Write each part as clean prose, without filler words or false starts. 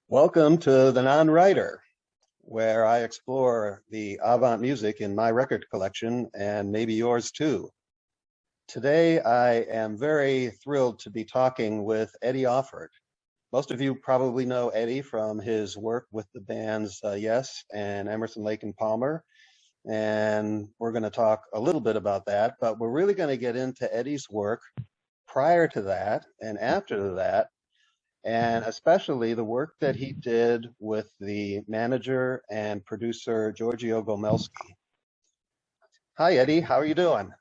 Welcome to The Non-Writer, where I explore the avant music in my record collection and maybe yours too. Today, I am very thrilled to be talking with Eddy Offord. Most of you probably know Eddy from his work with the bands Yes and Emerson, Lake and Palmer. And we're going to talk a little bit about that, but we're really going to get into Eddy's work prior to that and after that, and especially the work that he did with the manager and producer Giorgio Gomelsky. Hi, Eddy. How are you doing?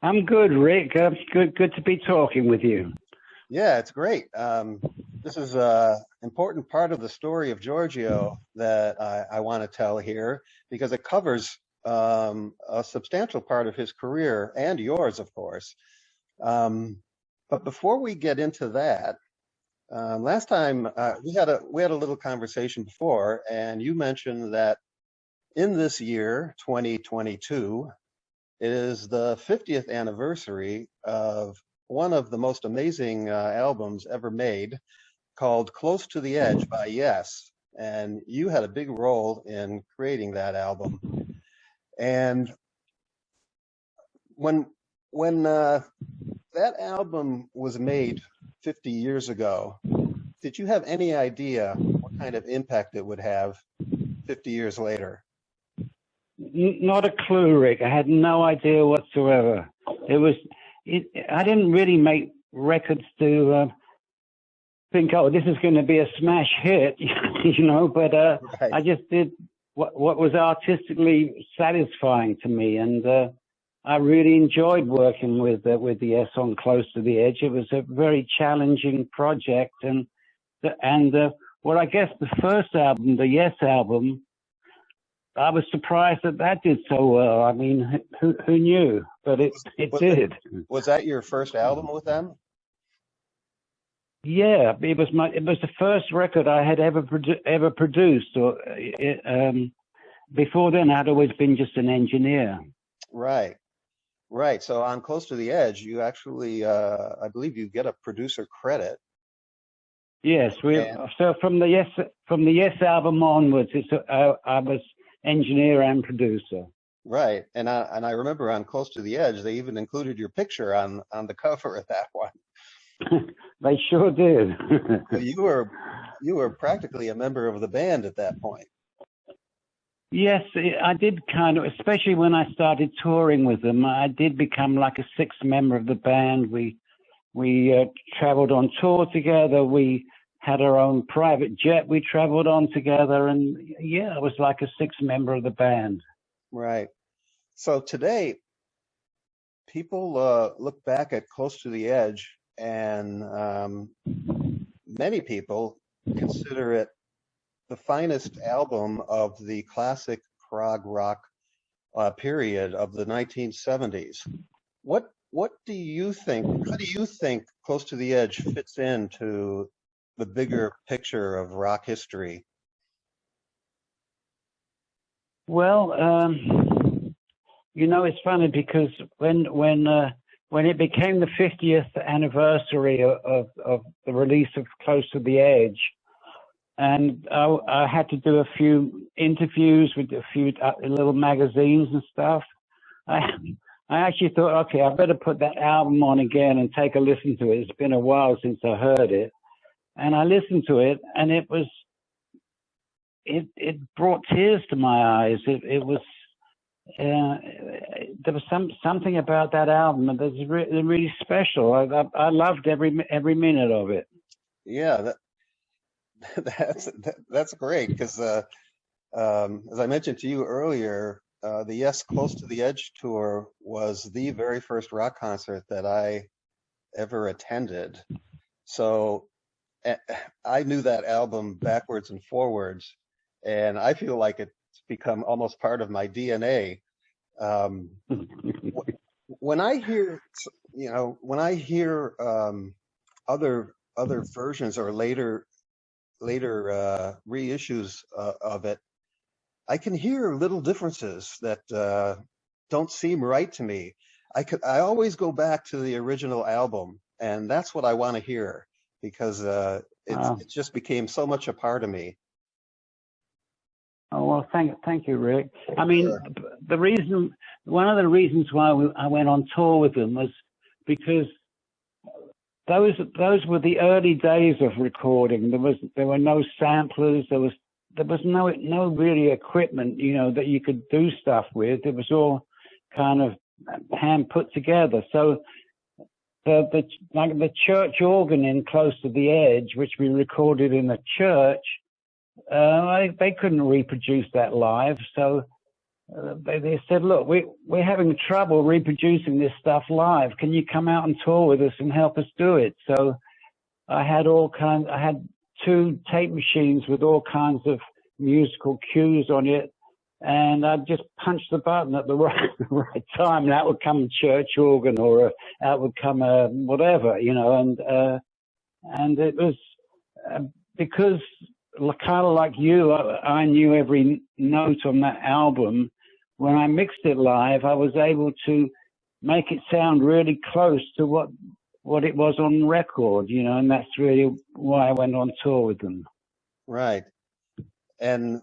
I'm good, Rick. Good to be talking with you. Yeah, it's great. This is an important part of the story of Giorgio that I want to tell here because it covers a substantial part of his career and yours, of course. But before we get into that, last time we had a little conversation before, and you mentioned that in this year, 2022, it is the 50th anniversary of one of the most amazing albums ever made, called "Close to the Edge" by Yes, and you had a big role in creating that album. And when that album was made 50 years ago, did you have any idea what kind of impact it would have 50 years later? Not a clue, Rick. I had no idea whatsoever. I didn't really make records to think, oh, this is going to be a smash hit, but right. I just did what was artistically satisfying to me. And I really enjoyed working with the Yes on Close to the Edge. It was a very challenging project. And I guess the first album, the Yes album, I was surprised that did so well. I mean, who knew? But it did. Was that your first album with them? Yeah, it was the first record I had ever produced. Before then, I'd always been just an engineer. Right. So on Close to the Edge, you actually, I believe, you get a producer credit. Yes, so from the Yes album onwards, I was engineer and producer. Right, and I remember on Close to the Edge, they even included your picture on the cover of that one. They sure did. So you were practically a member of the band at that point. Yes, I did kind of, especially when I started touring with them. I did become like a sixth member of the band. We traveled on tour together. We had our own private jet we traveled on together. And yeah, I was like a sixth member of the band. Right. So today, people look back at Close to the Edge, and many people consider it the finest album of the classic prog rock period of the 1970s. What do you think? How do you think Close to the Edge fits into the bigger picture of rock history? Well, it's funny because when it became the 50th anniversary of the release of Close to the Edge, and I had to do a few interviews with a few little magazines and stuff, I actually thought, okay, I better put that album on again and take a listen to it. It's been a while since I heard it. And I listened to it, and it brought tears to my eyes. There was something about that album that was really special. I loved every minute of it. Yeah, that's great because as I mentioned to you earlier, the Yes Close to the Edge tour was the very first rock concert that I ever attended. So eh, I knew that album backwards and forwards, and I feel like it's become almost part of my DNA. Um, when I hear, when I hear other versions or later reissues of it, I can hear little differences that don't seem right to me. I always go back to the original album, and that's what I want to hear because it just became so much a part of me. Oh, well, thank you, Rick. I mean, Sure. one of the reasons why I went on tour with them was because those were the early days of recording. There were no samplers. There was no really equipment, that you could do stuff with. It was all kind of hand put together. So like the church organ in Close to the Edge, which we recorded in a church, they couldn't reproduce that live. So they said, look, we're having trouble reproducing this stuff live. Can you come out and tour with us and help us do it? So I had two tape machines with all kinds of musical cues on it, and I'd just punch the button at the right time, and out would come a church organ, or out would come a whatever, and it was because kind of like you, I knew every note on that album. When I mixed it live, I was able to make it sound really close to what it was on record, and that's really why I went on tour with them. Right. And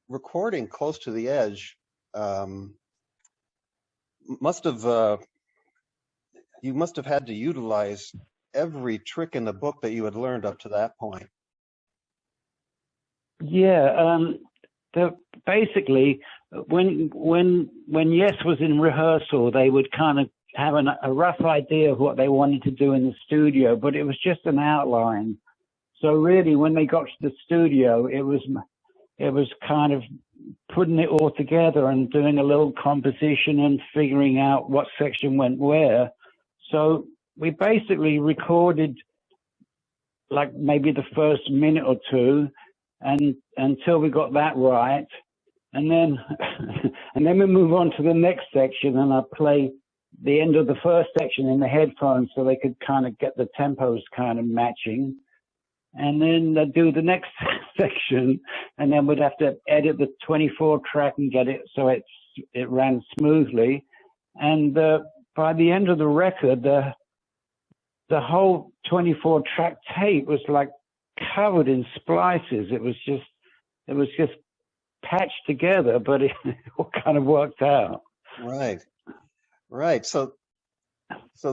recording Close to the Edge must have you must have had to utilize every trick in the book that you had learned up to that point. Yeah, basically, when Yes was in rehearsal, they would kind of have a rough idea of what they wanted to do in the studio, but it was just an outline. So really, when they got to the studio, it was kind of putting it all together and doing a little composition and figuring out what section went where. So we basically recorded like maybe the first minute or two, and until we got that right, and then and then we move on to the next section, and I play the end of the first section in the headphones so they could kind of get the tempos kind of matching, and then I do the next section, and then we'd have to edit the 24 track and get it so it ran smoothly, and by the end of the record, the whole 24 track tape was like covered in splices. It was just patched together, but it all kind of worked out. Right. So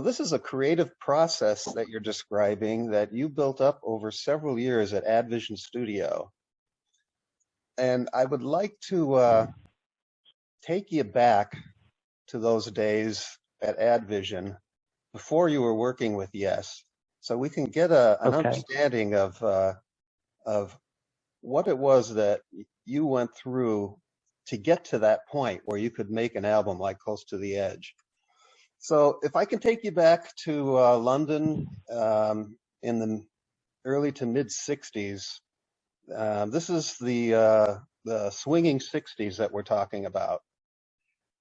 this is a creative process that you're describing that you built up over several years at AdVision Studio. And I would like to take you back to those days at AdVision before you were working with Yes, so we can get an understanding of what it was that you went through to get to that point where you could make an album like Close to the Edge. So if I can take you back to London in the early to mid 60s, this is the swinging 60s that we're talking about.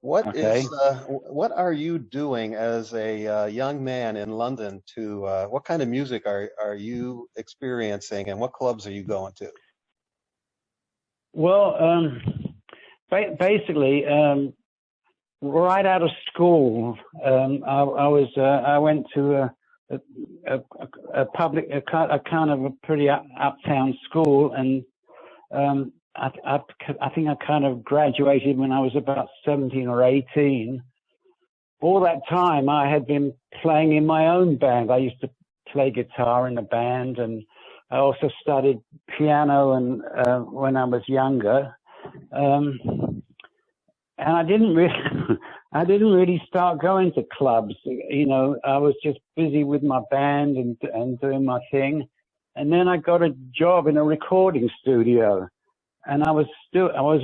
What are you doing as a young man in London to what kind of music are you experiencing, and what clubs are you going to? Well, basically, right out of school, I went to a kind of a pretty uptown school, and I think I kind of graduated when I was about 17 or 18. All that time, I had been playing in my own band. I used to play guitar in a band, and I also studied piano and when I was younger. And I didn't really start going to clubs. I was just busy with my band and doing my thing. And then I got a job in a recording studio. And I was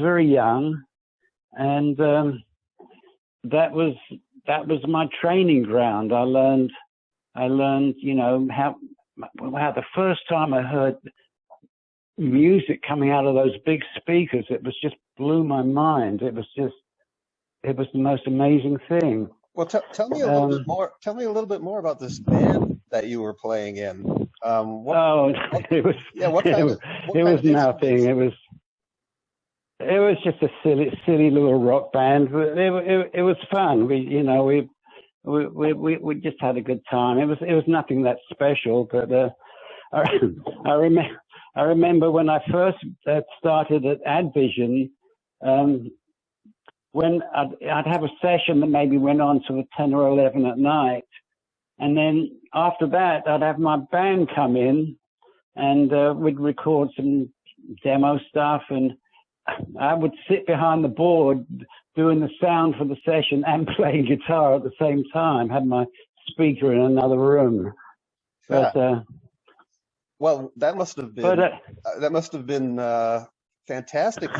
very young, and that was my training ground. I learned, you know, how the first time I heard music coming out of those big speakers, it was just blew my mind. It was the most amazing thing. Well, tell me a little bit more. Tell me a little bit more about this band that you were playing in. It was nothing. It was just a silly little rock band. It was fun. We just had a good time. It was nothing that special. But I remember when I first started at Advision. When I'd have a session that maybe went on to 10 or 11 at night. And then after that, I'd have my band come in and we'd record some demo stuff. And I would sit behind the board doing the sound for the session and playing guitar at the same time, had my speaker in another room. But, well, that must have been fantastic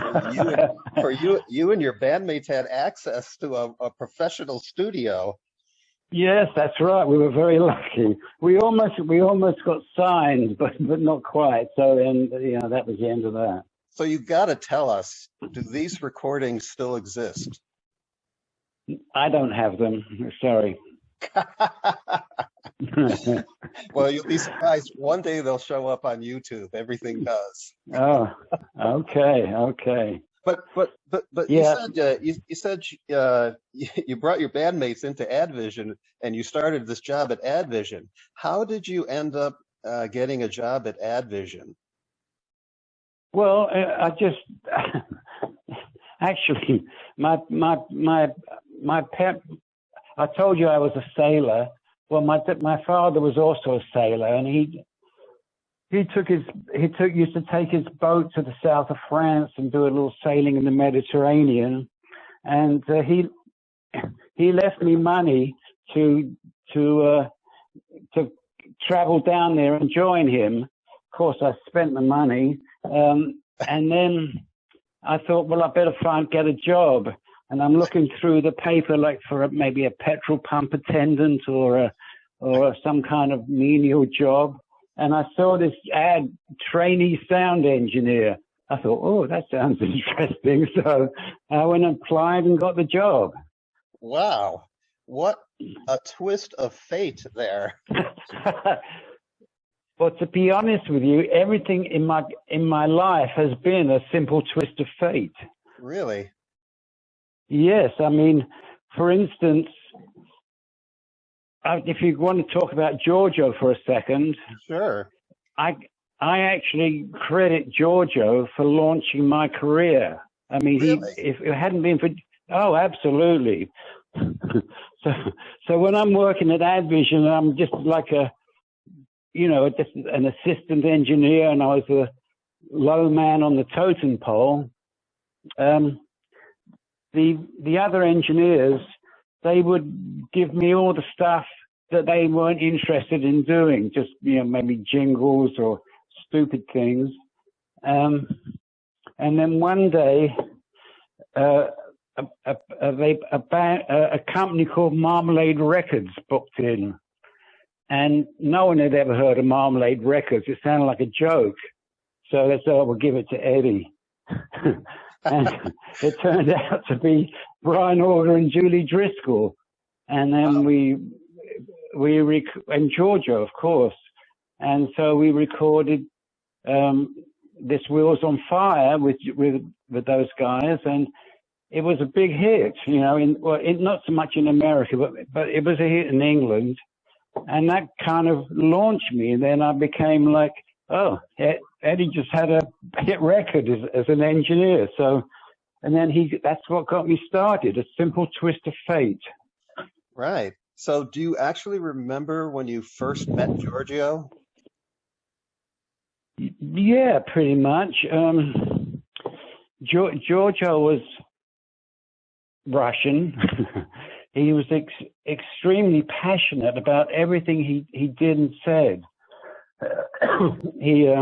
for you. You and your bandmates had access to a professional studio. Yes, that's right. We were very lucky. We almost got signed, but not quite. So, and you know, that was the end of that. So you got to tell us, do these recordings still exist? I don't have them. Sorry. Well, you'll be surprised. One day they'll show up on YouTube. Everything does. Oh, okay. But yeah. you said you brought your bandmates into Advision and you started this job at Advision. How did you end up getting a job at Advision? Well, I just actually my pet. I told you I was a sailor. Well, my father was also a sailor, and he used to take his boat to the south of France and do a little sailing in the Mediterranean, and he left me money to travel down there and join him. Of course, I spent the money, and then I thought, well, I better get a job. And I'm looking through the paper, like for maybe a petrol pump attendant or some kind of menial job. And I saw this ad, trainee sound engineer. I thought, oh, that sounds interesting. So I went and applied and got the job. Wow. What a twist of fate there. Well, to be honest with you, everything in my life has been a simple twist of fate. Really? Yes. I mean, for instance, if you want to talk about Giorgio for a second. Sure. I actually credit Giorgio for launching my career. I mean, really? If it hadn't been for, oh, absolutely. So when I'm working at Advision, I'm just like just an assistant engineer, and I was a low man on the totem pole. The other engineers, they would give me all the stuff that they weren't interested in doing, just maybe jingles or stupid things. And then one day, a company called Marmalade Records booked in, and no one had ever heard of Marmalade Records. It sounded like a joke, so they said, "Oh, we'll give it to Eddie." And it turned out to be Brian Auger and Julie Driscoll, and then and Giorgio, of course, and so we recorded this "Wheels on Fire" with those guys, and it was a big hit. Not so much in America, but it was a hit in England, and that kind of launched me. And then I became like, oh, Eddie just had a hit record as an engineer. So, and then that's what got me started, a simple twist of fate. Right. So do you actually remember when you first met Giorgio? Yeah, pretty much. Giorgio was Russian. He was extremely passionate about everything he did and said. He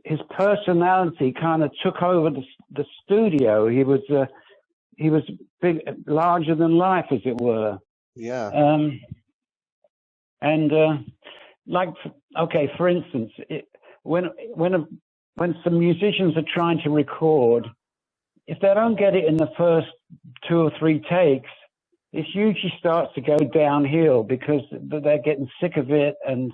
his personality kind of took over the studio. He was big, larger than life, as it were. Yeah. Like, okay, for instance, when some musicians are trying to record, if they don't get it in the first 2 or 3 takes, it usually starts to go downhill because they're getting sick of it, and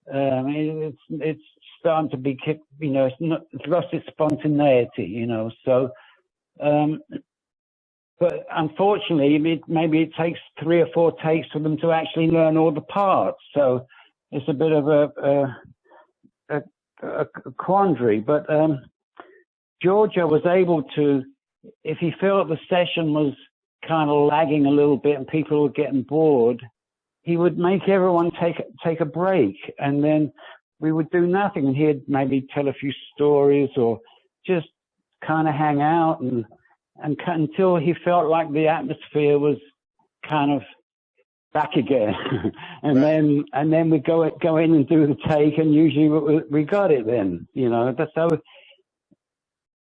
it's starting to be, you know, it's lost its spontaneity, you know. So, but unfortunately, maybe it takes 3 or 4 takes for them to actually learn all the parts. So it's a bit of a quandary. But Giorgio was able to, if he felt the session was kind of lagging a little bit and people were getting bored, he would make everyone take a break, and then we would do nothing, and he'd maybe tell a few stories or just kind of hang out and until he felt like the atmosphere was kind of back again. And right. then we'd go in and do the take, and usually we got it then, you know. So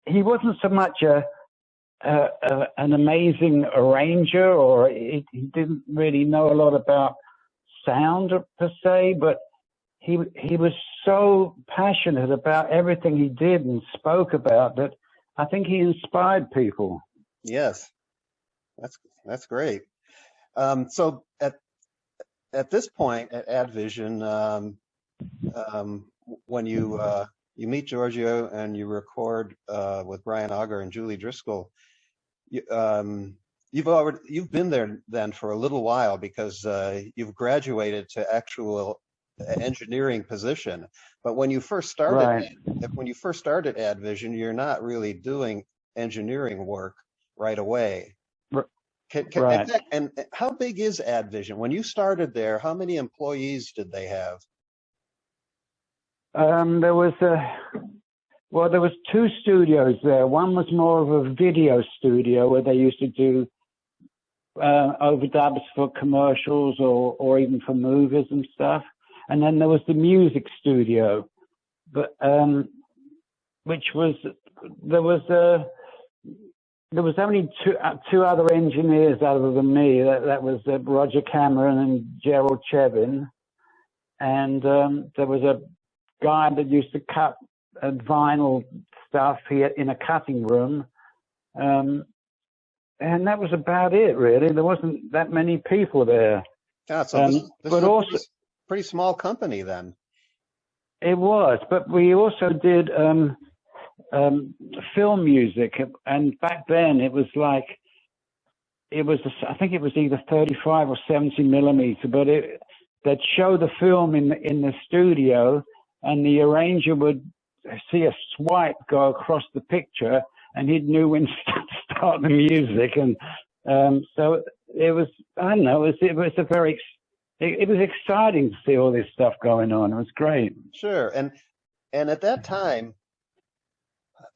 he wasn't so much an amazing arranger, or he didn't really know a lot about sound per se, but he was so passionate about everything he did and spoke about that I think he inspired people. Yes, that's great. So at this point at AdVision, when you meet Giorgio and you record with Brian Auger and Julie Driscoll, you've been there then for a little while, because you've graduated to actual engineering position. But when you first started, Right. when you first started AdVision, you're not really doing engineering work right away. Right. And how big is AdVision? When you started there, how many employees did they have? There was 2 studios there. One was more of a video studio where they used to do overdubs for commercials or even for movies and stuff. And then there was the music studio, but which was there was only two other engineers other than me. That was Roger Cameron and Gerald Chevin, and there was a guy that used to cut vinyl stuff here in a cutting room, and that was about it, really. There wasn't that many people there. Yeah, so this but is also, a pretty small company then. It was, but we also did film music, and back then it was like, I think it was either 35 or 70 millimeter, but they'd show the film in the studio, and the arranger would see a swipe go across the picture, and he knew when to start the music. And so it was, I don't know, it was exciting to see all this stuff going on. It was great. Sure. And at that time,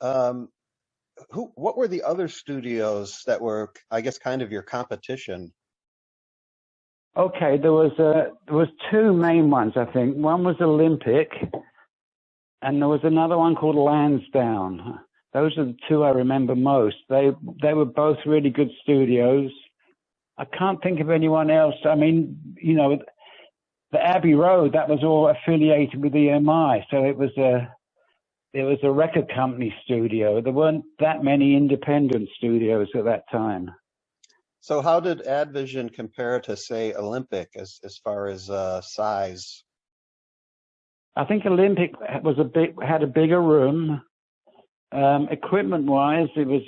what were the other studios that were, I guess, kind of your competition? Okay, there was 2 main ones, I think. One was Olympic, and there was another one called Lansdowne. Those are the 2 I remember most. They were both really good studios. I can't think of anyone else. I mean, you know, the Abbey Road, that was all affiliated with EMI, so it was a record company studio. There weren't that many independent studios at that time. So how did AdVision compare to, say, Olympic as far as size? I think Olympic had a bigger room. Equipment-wise, it was,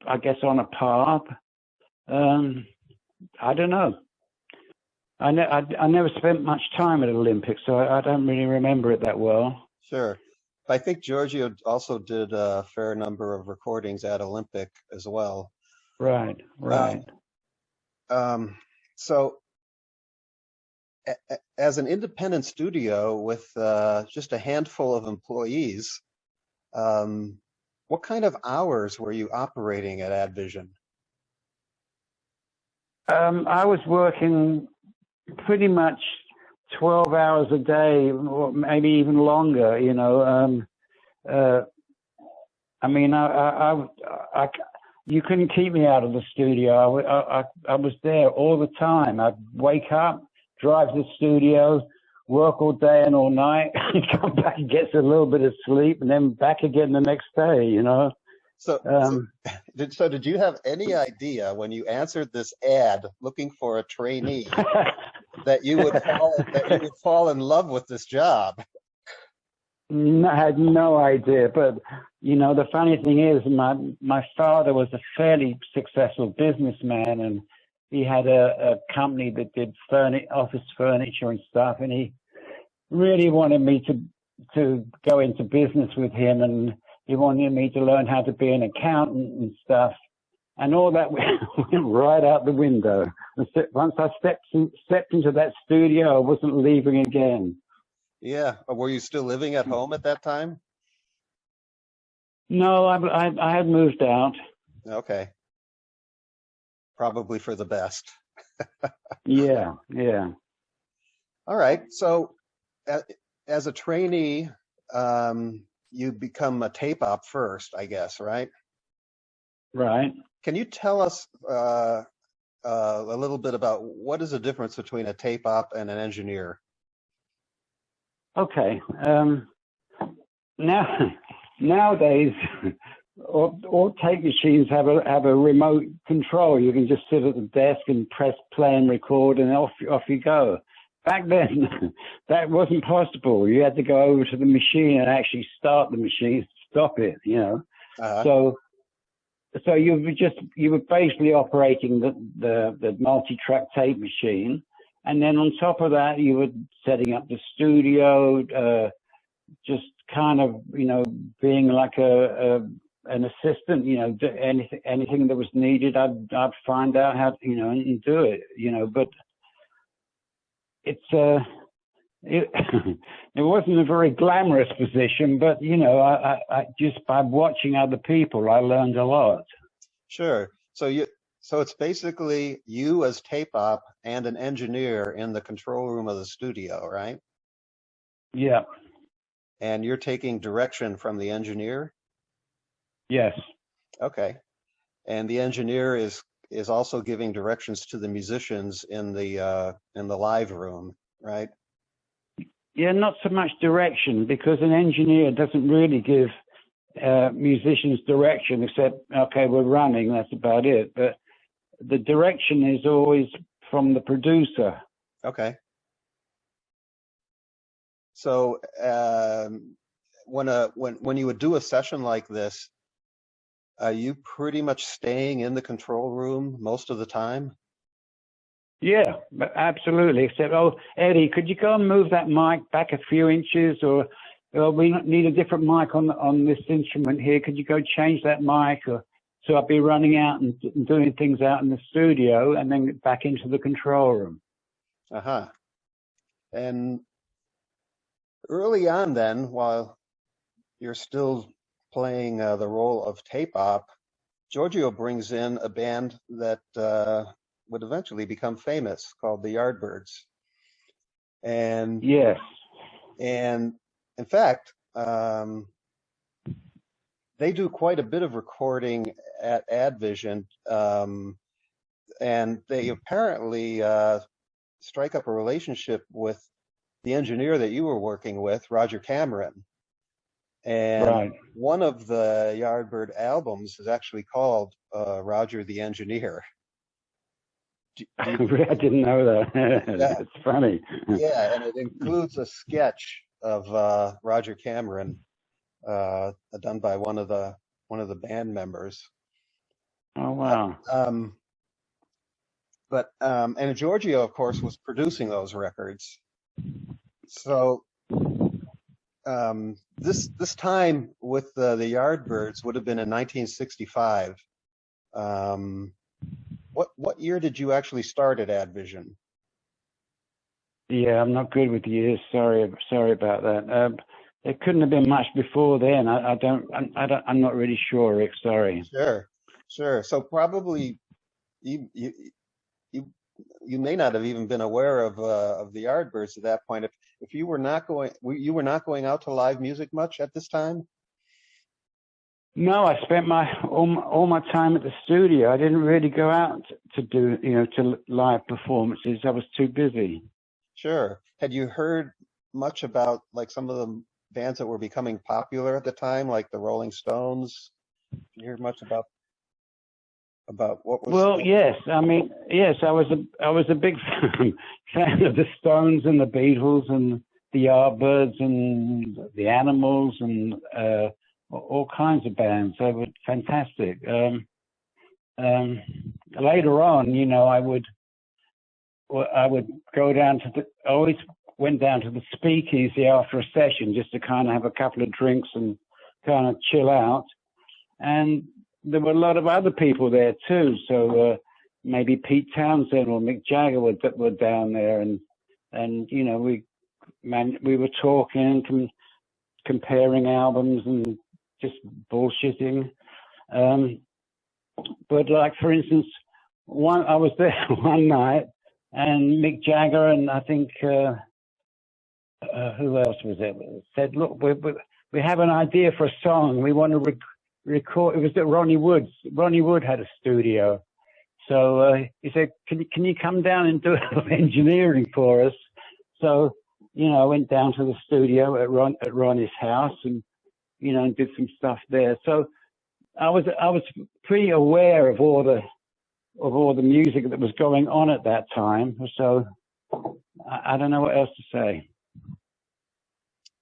I guess, on a par. I don't know. I never spent much time at Olympic, so I don't really remember it that well. Sure. I think Giorgio also did a fair number of recordings at Olympic as well. Right. So as an independent studio with just a handful of employees, what kind of hours were you operating at AdVision? I was working pretty much 12 hours a day, or maybe even longer, you know. I mean, you couldn't keep me out of the studio. I was there all the time. I'd wake up, drive to the studio, work all day and all night, come back and get a little bit of sleep, and then back again the next day, you know. So did you have any idea when you answered this ad looking for a trainee that you would fall in love with this job? I had no idea, but you know, the funny thing is, my father was a fairly successful businessman, and he had a company that did office furniture and stuff, and he really wanted me to go into business with him, and he wanted me to learn how to be an accountant and stuff, and all that went right out the window. Once I stepped into that studio, I wasn't leaving again. Yeah. Were you still living at home at that time? No, I had moved out. Okay. Probably for the best. Yeah. All right. So as a trainee, you become a tape op first, I guess, right? Right. Can you tell us a little bit about what is the difference between a tape op and an engineer? Okay. Nowadays, all tape machines have a remote control. You can just sit at the desk and press play and record, and off you go. Back then, that wasn't possible. You had to go over to the machine and actually start the machine, stop it. You know. Uh-huh. So you were basically operating the multi-track tape machine, and then on top of that, you were setting up the studio, just kind of, you know, being like an assistant, you know, anything that was needed, I'd find out how, you know, and do it, you know. But it wasn't a very glamorous position, but you know, I just by watching other people, I learned a lot. Sure. So it's basically you as tape op and an engineer in the control room of the studio, right? Yeah. And you're taking direction from the engineer? Yes. Okay. And the engineer is also giving directions to the musicians in the live room, right? Yeah, not so much direction, because an engineer doesn't really give musicians direction, except, okay, we're running, that's about it. But the direction is always from the producer. Okay. So when you would do a session like this, are you pretty much staying in the control room most of the time? Yeah, absolutely. Except, oh, Eddie, could you go and move that mic back a few inches, or we need a different mic on this instrument here. Could you go change that mic? Or so I'd be running out and doing things out in the studio, and then back into the control room. Uh-huh. And early on, then, while you're still playing the role of tape op, Giorgio brings in a band that would eventually become famous, called the Yardbirds. And yes, and in fact, they do quite a bit of recording at AdVision, and they apparently strike up a relationship with the engineer that you were working with, Roger Cameron. And right. One of the Yardbird albums is actually called Roger the Engineer. I didn't know that. That's funny. Yeah, and it includes a sketch of Roger Cameron done by one of the band members. Oh wow! And Giorgio, of course, was producing those records. So this time with the Yardbirds would have been in 1965. What year did you actually start at AdVision? Yeah, I'm not good with years. Sorry about that. It couldn't have been much before then. I'm not really sure, Rick. Sorry. Sure. So probably you may not have even been aware of the Yardbirds at that point. If you were not going out to live music much at this time? No, I spent all my time at the studio. I didn't really go out to do, to live performances. I was too busy. Sure. Had you heard much about like some of the bands that were becoming popular at the time, like the Rolling Stones? Did you hear much about what was? Well, yes. I mean, yes, I was a big fan of the Stones and the Beatles and the Yardbirds and the Animals and all kinds of bands. They were fantastic. Later on, I would go down to I always went down to the speakeasy after a session just to kind of have a couple of drinks and kind of chill out. And there were a lot of other people there too. So maybe Pete Townsend or Mick Jagger were down there, and we were talking, comparing albums and just bullshitting. But like, for instance, I was there one night, and Mick Jagger and I think who else was there said, "Look, we have an idea for a song. We want to record." It was at Ronnie Wood's. Ronnie Wood had a studio, so he said, "Can you come down and do a little engineering for us?" So I went down to the studio at Ronnie's house and and did some stuff there. So I was pretty aware of all the music that was going on at that time. So I don't know what else to say.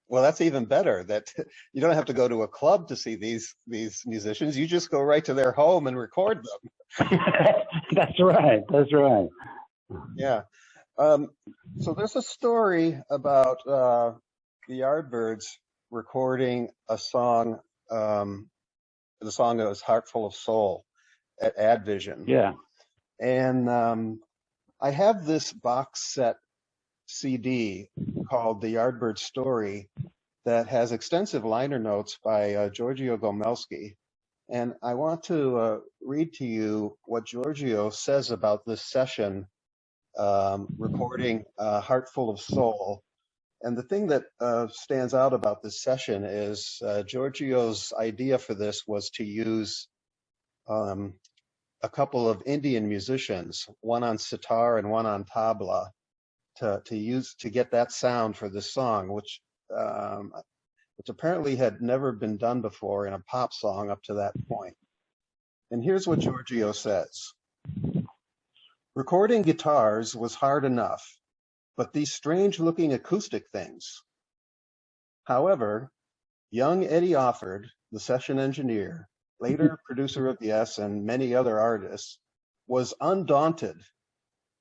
Well, that's even better, that you don't have to go to a club to see these musicians. You just go right to their home and record them. That's right. That's right. Yeah. So there's a story about the Yardbirds recording a song, the song that was Heart Full of Soul at Advision. Yeah. And I have this box set CD called The Yardbird Story that has extensive liner notes by Giorgio Gomelsky. And I want to read to you what Giorgio says about this session recording Heart Full of Soul. And the thing that stands out about this session is Giorgio's idea for this was to use a couple of Indian musicians, one on sitar and one on tabla, to get that sound for this song, which apparently had never been done before in a pop song up to that point. And here's what Giorgio says. Recording guitars was hard enough, but these strange-looking acoustic things. However, young Eddy Offord, the session engineer, later producer of Yes and many other artists, was undaunted.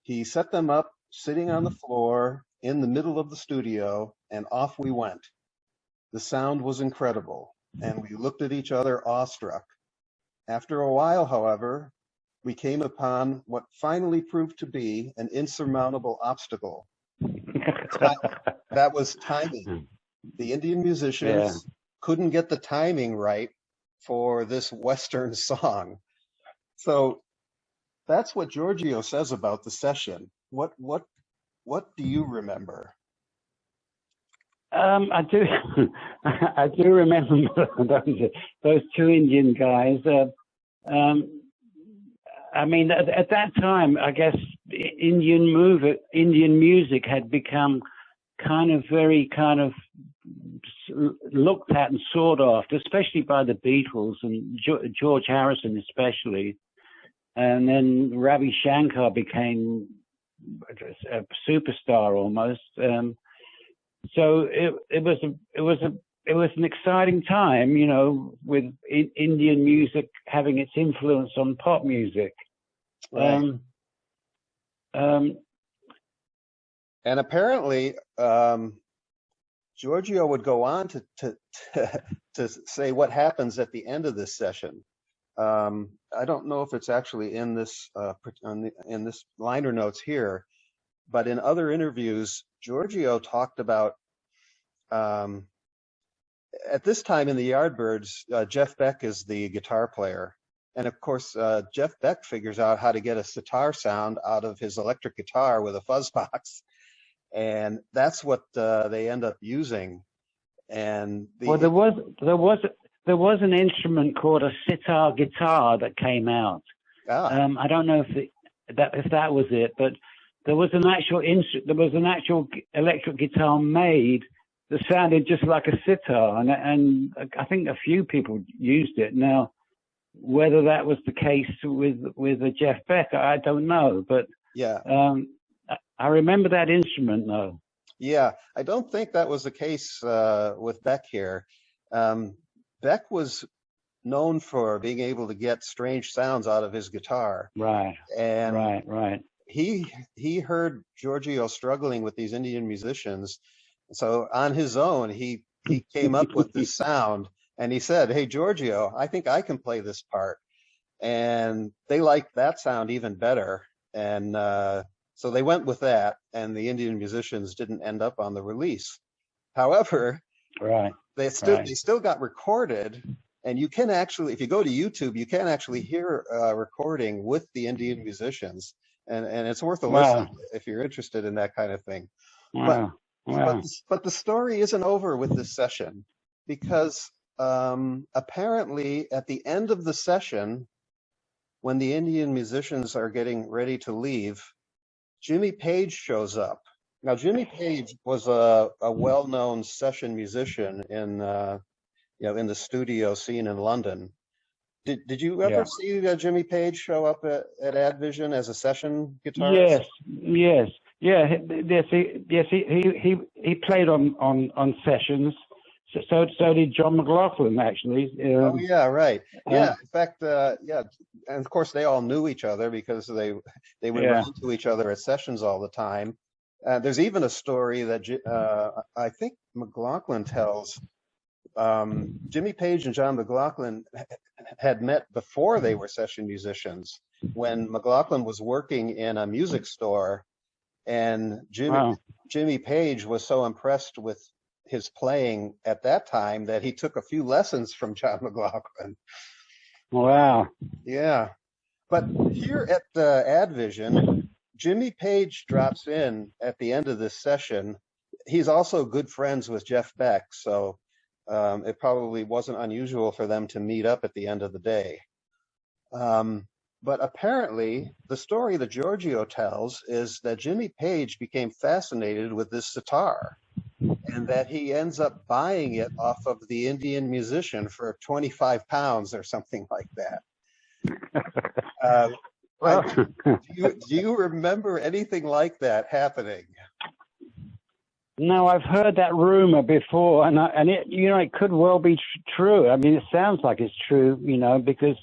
He set them up sitting on the floor in the middle of the studio, and off we went. The sound was incredible, and we looked at each other awestruck. After a while, however, we came upon what finally proved to be an insurmountable obstacle. That was timing. The Indian musicians couldn't get the timing right for this Western song. So that's what Giorgio says about the session. What do you remember? I do. I do remember those two Indian guys. I mean, at that time, I guess Indian music had become very looked at and sought after, especially by the Beatles and George Harrison especially. And then Ravi Shankar became a superstar almost. So it was an exciting time, with Indian music having its influence on pop music. Right. And apparently, Giorgio would go on to say what happens at the end of this session. I don't know if it's actually in this in this liner notes here, but in other interviews, Giorgio talked about at this time in the Yardbirds, Jeff Beck is the guitar player, and of course Jeff Beck figures out how to get a sitar sound out of his electric guitar with a fuzz box, and that's what they end up using. And well, there there was an instrument called a sitar guitar that came out. I don't know if that was it, but there was an actual electric guitar made that sounded just like a sitar, and I think a few people used it. Now, whether that was the case with Jeff Beck, I don't know, but yeah, I remember that instrument though. Yeah, I don't think that was the case with Beck here. Beck was known for being able to get strange sounds out of his guitar. Right. And right. He heard Giorgio struggling with these Indian musicians. So on his own, he came up with this sound, and he said, "Hey, Giorgio, I think I can play this part." And they liked that sound even better. And so they went with that, and the Indian musicians didn't end up on the release. However, they still got recorded, and you can actually, if you go to YouTube, you can actually hear a recording with the Indian musicians, and it's worth a listen if you're interested in that kind of thing. But the story isn't over with this session, because apparently at the end of the session, when the Indian musicians are getting ready to leave, Jimmy Page shows up. Now, Jimmy Page was a well-known session musician in in the studio scene in London. Did you ever see Jimmy Page show up at AdVision as a session guitarist? Yes. He played on sessions. So did John Mclaughlin, actually. Oh yeah, right. Yeah, in fact, and of course they all knew each other because they would run into each other at sessions all the time. There's even a story that I think Mclaughlin tells. Jimmy Page and John Mclaughlin had met before they were session musicians, when Mclaughlin was working in a music store, and Jimmy Page was so impressed with his playing at that time that he took a few lessons from John Mclaughlin. Wow. Yeah. But here at the AdVision, Jimmy Page drops in at the end of this session. He's also good friends with Jeff Beck, so it probably wasn't unusual for them to meet up at the end of the day. But apparently, the story that Giorgio tells is that Jimmy Page became fascinated with this sitar, and that he ends up buying it off of the Indian musician for 25 pounds or something like that. Do you remember anything like that happening? No, I've heard that rumor before, and it, it could well be true. I mean, it sounds like it's true, because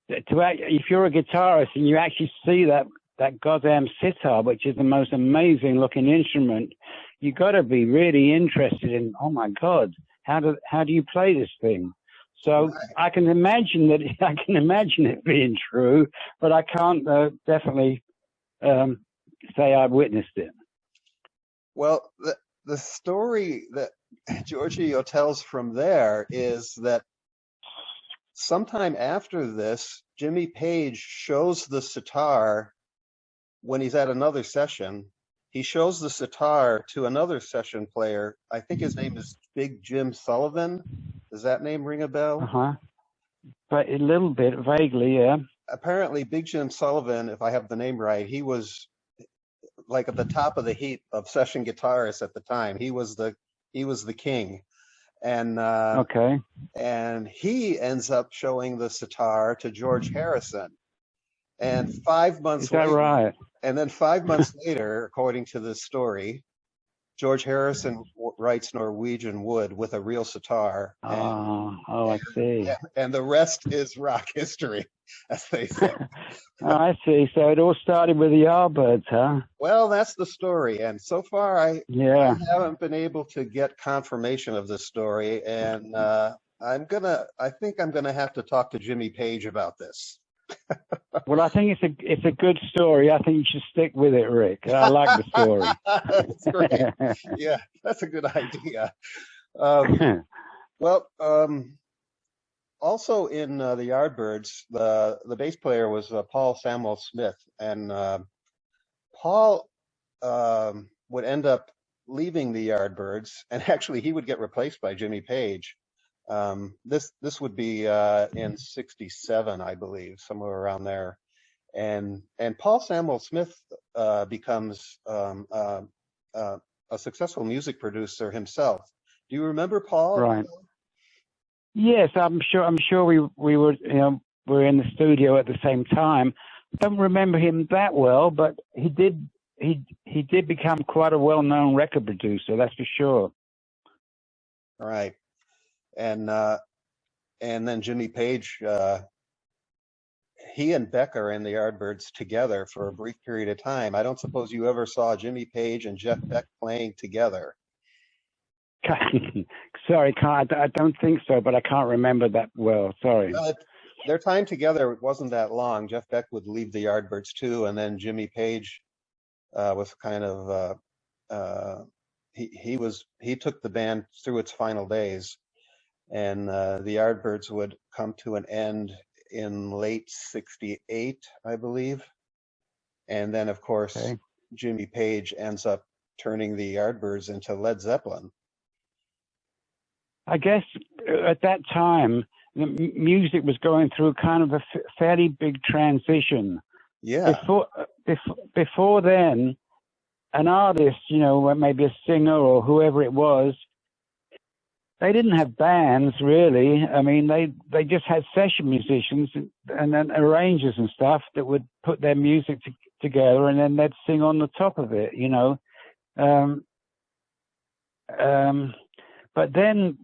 if you're a guitarist and you actually see that goddamn sitar, which is the most amazing looking instrument, you got to be really interested in, oh my God, how do you play this thing? So I can imagine it being true, but I can't definitely say I've witnessed it. Well, the story that Giorgio tells from there is that sometime after this, Jimmy Page shows the sitar when he's at another session. He shows the sitar to another session player. I think his name is Big Jim Sullivan. Does that name ring a bell? But a little bit, vaguely, yeah. Apparently, Big Jim Sullivan, if I have the name right, he was like at the top of the heap of session guitarists at the time. He was the king. And and he ends up showing the sitar to George Harrison. And 5 months later, right? And then 5 months later, according to this story, George Harrison writes Norwegian Wood with a real sitar. I see. And the rest is rock history, as they say. I see. So it all started with the Yardbirds, huh? Well, that's the story. And so far, I haven't been able to get confirmation of this story. And I think I'm gonna have to talk to Jimmy Page about this. Well, I think it's a good story. I think you should stick with it, Rick. I like the story. That's great. Yeah, that's a good idea. Also in the Yardbirds, the bass player was Paul Samuel Smith, and Paul would end up leaving the Yardbirds, and actually he would get replaced by Jimmy Page. This would be in '67, I believe, somewhere around there. And Paul Samuel Smith becomes a successful music producer himself. Do you remember Paul? Right. Yes, I'm sure we were, we were in the studio at the same time. Don't remember him that well, but he did become quite a well-known record producer, that's for sure. Right. And then Jimmy Page, he and Beck are in the Yardbirds together for a brief period of time. I don't suppose you ever saw Jimmy Page and Jeff Beck playing together. Sorry, I don't think so, but I can't remember that well. Sorry. Their time together wasn't that long. Jeff Beck would leave the Yardbirds too, and then Jimmy Page was kind of he took the band through its final days, and the Yardbirds would come to an end in late '68, I believe. And then, of course, Okay. Jimmy Page ends up turning the Yardbirds into Led Zeppelin. I guess at that time, the music was going through kind of a fairly big transition. Yeah. Before then, an artist, maybe a singer or whoever it was, they didn't have bands really. I mean, they just had session musicians and then arrangers and stuff that would put their music together, and then they'd sing on the top of it, But then,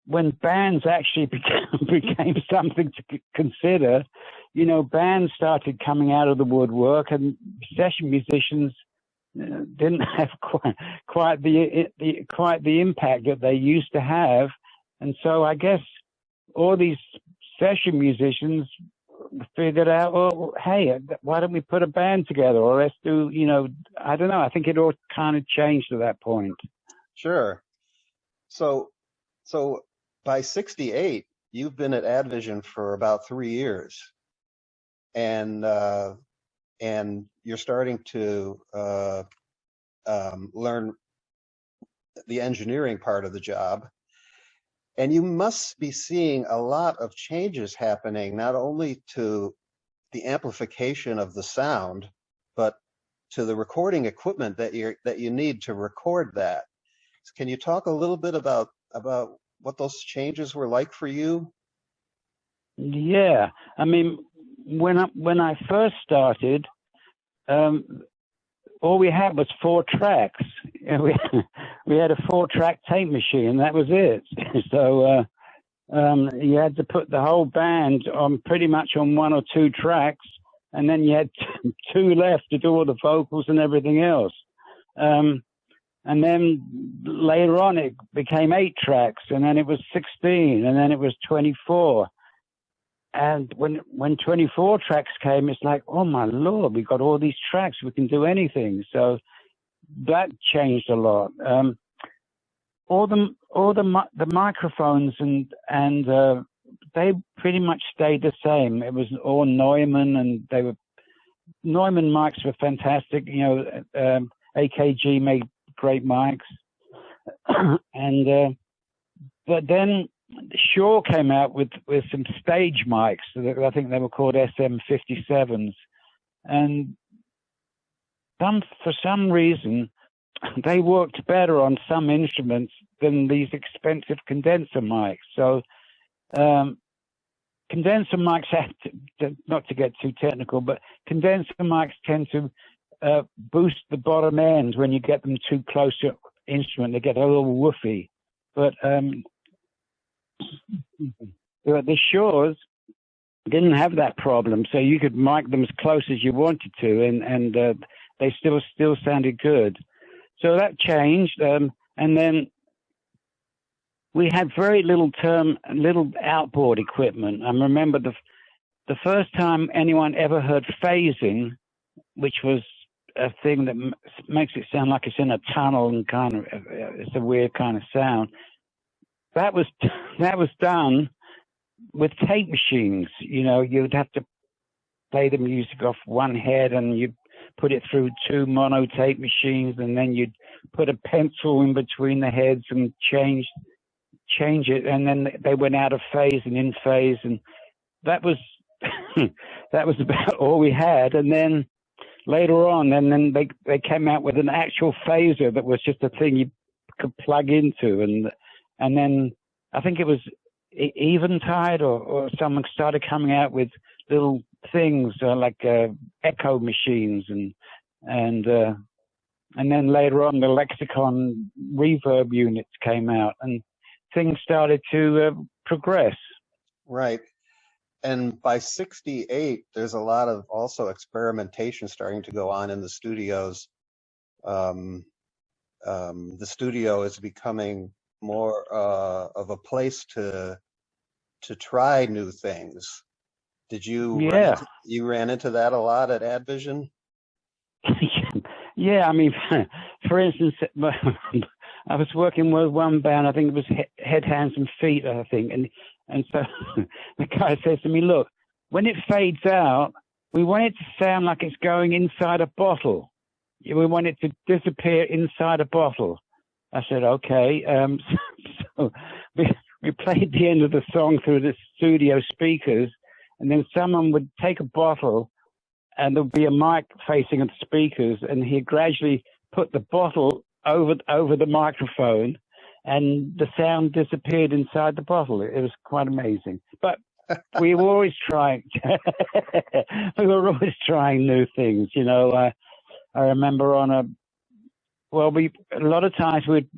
when bands actually became something to consider, bands started coming out of the woodwork, and session musicians didn't have quite the impact that they used to have, and so I guess all these session musicians figured out, well, hey, why don't we put a band together, or let's do, I don't know. I think it all kind of changed at that point. Sure. So by '68, you've been at Advision for about 3 years, and you're starting to learn the engineering part of the job, and you must be seeing a lot of changes happening, not only to the amplification of the sound, but to the recording equipment that you need to record that. Can you talk a little bit about what those changes were like for you? Yeah, I mean, when I first started, all we had was 4 tracks. We had a 4-track tape machine. That was it. So you had to put the whole band on pretty much on 1 or 2 tracks, and then you had 2 left to do all the vocals and everything else. And then later on, it became 8 tracks, and then it was 16, and then it was 24. And when 24 tracks came, it's like, oh my Lord, we've got all these tracks, we can do anything. So that changed a lot. All the microphones and they pretty much stayed the same. It was all Neumann, and Neumann mics were fantastic. AKG made great mics, and but then Shaw came out with some stage mics. I think they were called SM57s, and for some reason they worked better on some instruments than these expensive condenser mics. So condenser mics not to get too technical, but condenser mics tend to boost the bottom end when you get them too close to instrument. They get a little woofy. But the Shaws didn't have that problem, so you could mic them as close as you wanted to, and they still sounded good. So that changed, and then we had very little outboard equipment. I remember the first time anyone ever heard phasing, which was a thing that makes it sound like it's in a tunnel, and kind of it's a weird kind of sound. That was done with tape machines. You'd have to play the music off one head, and you'd put it through 2 mono tape machines, and then you'd put a pencil in between the heads and change change it, and then they went out of phase and in phase, and that was that was about all we had. And then later on, and then they came out with an actual phaser that was just a thing you could plug into, and then I think it was Eventide or someone started coming out with little things like echo machines, and then later on the Lexicon reverb units came out, and things started to progress. Right. And by 68, there's a lot of also experimentation starting to go on in the studios. The studio is becoming more of a place to try new things. Did you you ran into that a lot at AdVision? Yeah, I mean, for instance, I was working with one band, I think it was Head, Hands and Feet, I think, and so the guy says to me, look, when it fades out, we want it to sound like it's going inside a bottle. We want it to disappear inside a bottle. I said, okay. So we played the end of the song through the studio speakers, and then someone would take a bottle and there'd be a mic facing at the speakers, and he'd gradually put the bottle over the microphone, and the sound disappeared inside the bottle. It was quite amazing. But we were always trying. We were always trying new things. You know, I remember on a lot of times we'd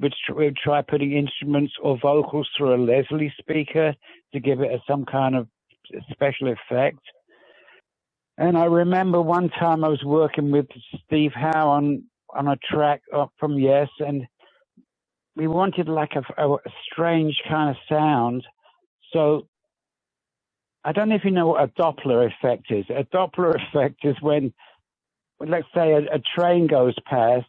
try putting instruments or vocals through a Leslie speaker to give it some kind of special effect. And I remember one time I was working with Steve Howe on a track from Yes, and we wanted like a strange kind of sound. So I don't know if you know what a Doppler effect is. A Doppler effect is when let's say a train goes past,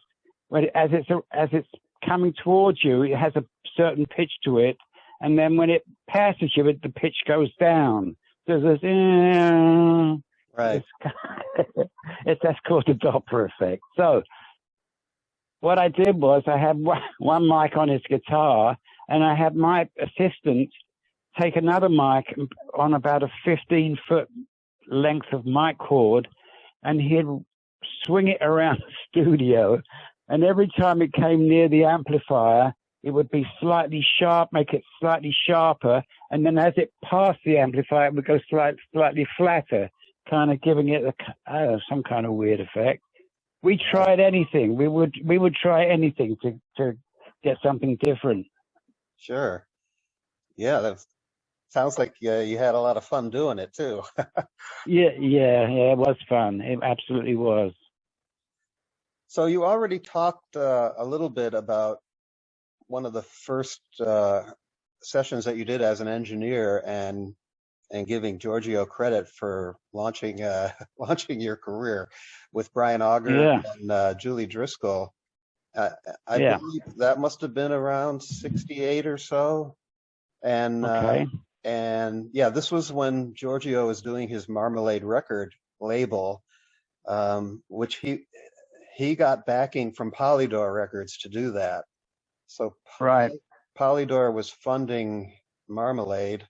as it's coming towards you, it has a certain pitch to it, and then when it passes you, the pitch goes down. There's this, right. That's called the Doppler effect. So what I did was I had one mic on his guitar, and I had my assistant take another mic on about a 15-foot length of mic cord, and he'd swing it around the studio. And every time it came near the amplifier, it would be slightly sharp, make it slightly sharper. And then as it passed the amplifier, it would go slightly flatter, kind of giving it some kind of weird effect. We tried anything. We would try anything to get something different. Sure. Yeah, that sounds like you had a lot of fun doing it too. Yeah, it was fun. It absolutely was. So you already talked a little bit about one of the first sessions that you did as an engineer, and giving Giorgio credit for launching your career with Brian Auger and Julie Driscoll. I believe that must have been around 68 or so. And and yeah, this was when Giorgio was doing his Marmalade record label, which he got backing from Polydor Records to do that. So Polydor was funding Marmalade,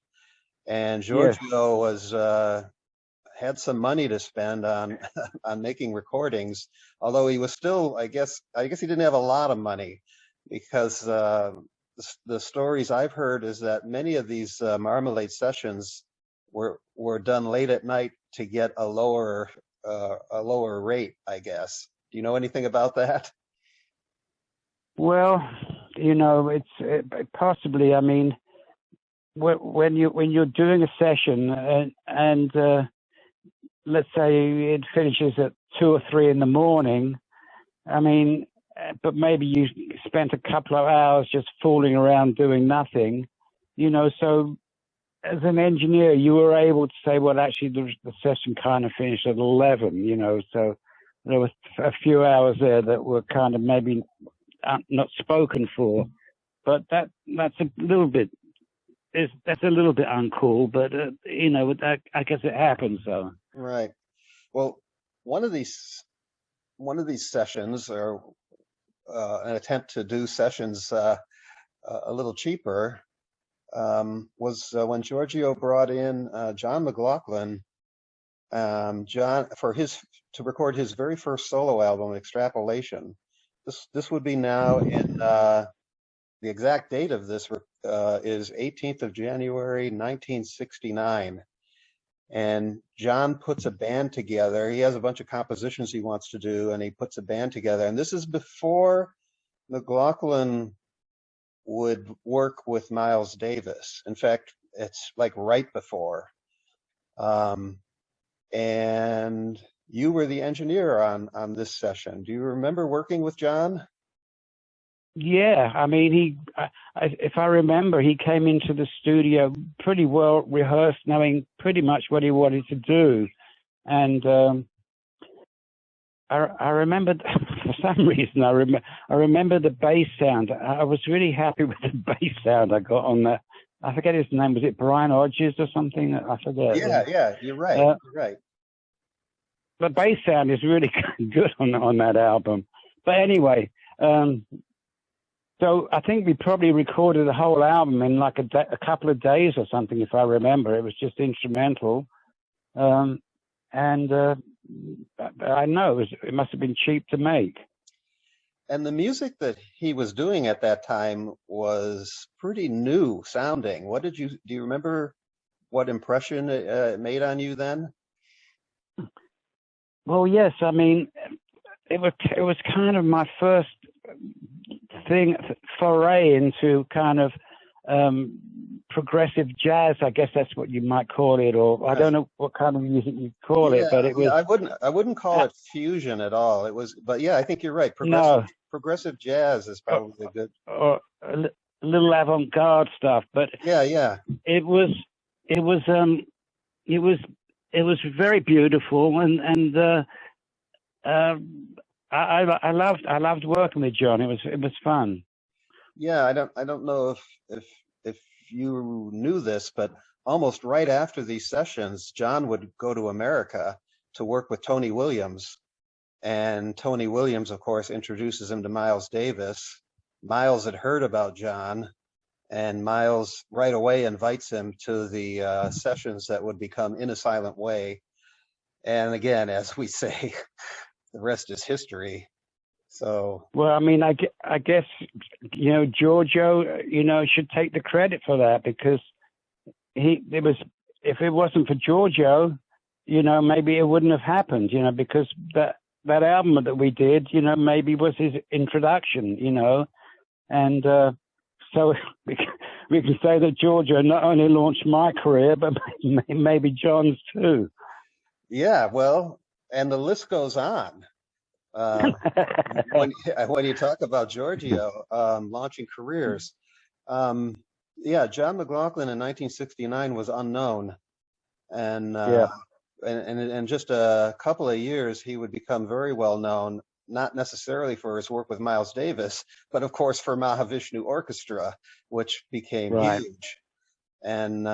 and Giorgio was had some money to spend on on making recordings. Although he was still, I guess he didn't have a lot of money, because the stories I've heard is that many of these Marmalade sessions were done late at night to get a lower rate, I guess. Do you know anything about that? Well, you know, it's possibly. I mean, when you're doing a session and let's say it finishes at 2 or 3 in the morning, I mean, but maybe you spent a couple of hours just fooling around doing nothing, you know. So as an engineer, you were able to say, well, actually the session kind of finished at 11, you know. So there was a few hours there that were kind of maybe not spoken for, but that's a little bit uncool, but you know, I guess it happens. So right. Well, one of these sessions, or an attempt to do sessions a little cheaper, was when Giorgio brought in John Mclaughlin, John to record his very first solo album, Extrapolation. This would be now in the exact date of this is 18th of January 1969. And John puts a band together. He has a bunch of compositions he wants to do, and he puts a band together. And this is before McLaughlin would work with Miles Davis. In fact, it's like right before. And you were the engineer on this session. Do you remember working with John? Yeah, I mean, if I remember, he came into the studio pretty well rehearsed, knowing pretty much what he wanted to do. And I remember, for some reason, I remember the bass sound. I was really happy with the bass sound I got on that. I forget his name. Was it Brian Hodges or something? I forget. Yeah, you're right. You're right. The bass sound is really good on that album. But anyway, so I think we probably recorded the whole album in like a couple of days or something, if I remember. It was just instrumental. And I know it must have been cheap to make. And the music that he was doing at that time was pretty new sounding. Do you remember what impression it made on you then? Well, yes. I mean, it was kind of my first foray into kind of progressive jazz. I guess that's what you might call it, or I don't know what kind of music you call it, but it was. I wouldn't call it fusion at all. It was, but yeah, I think you're right. Progressive jazz is probably good. Or a little avant-garde stuff, but yeah, it was very beautiful, and I loved working with John. It was fun. Yeah, I don't know if you knew this, but almost right after these sessions, John would go to America to work with Tony Williams. And Tony Williams, of course, introduces him to Miles Davis. Miles had heard about John, and Miles right away invites him to the sessions that would become In a Silent Way. And again, as we say, the rest is history. So, well, I mean, I guess, Giorgio, should take the credit for that, because if it wasn't for Giorgio, maybe it wouldn't have happened, because that album that we did, maybe was his introduction, and so we can say that Giorgio not only launched my career, but maybe John's too. Yeah, well, and the list goes on. When you talk about Giorgio launching careers, John Mclaughlin in 1969 was unknown, and in just a couple of years he would become very well known, not necessarily for his work with Miles Davis, but of course for Mahavishnu Orchestra, which became huge, and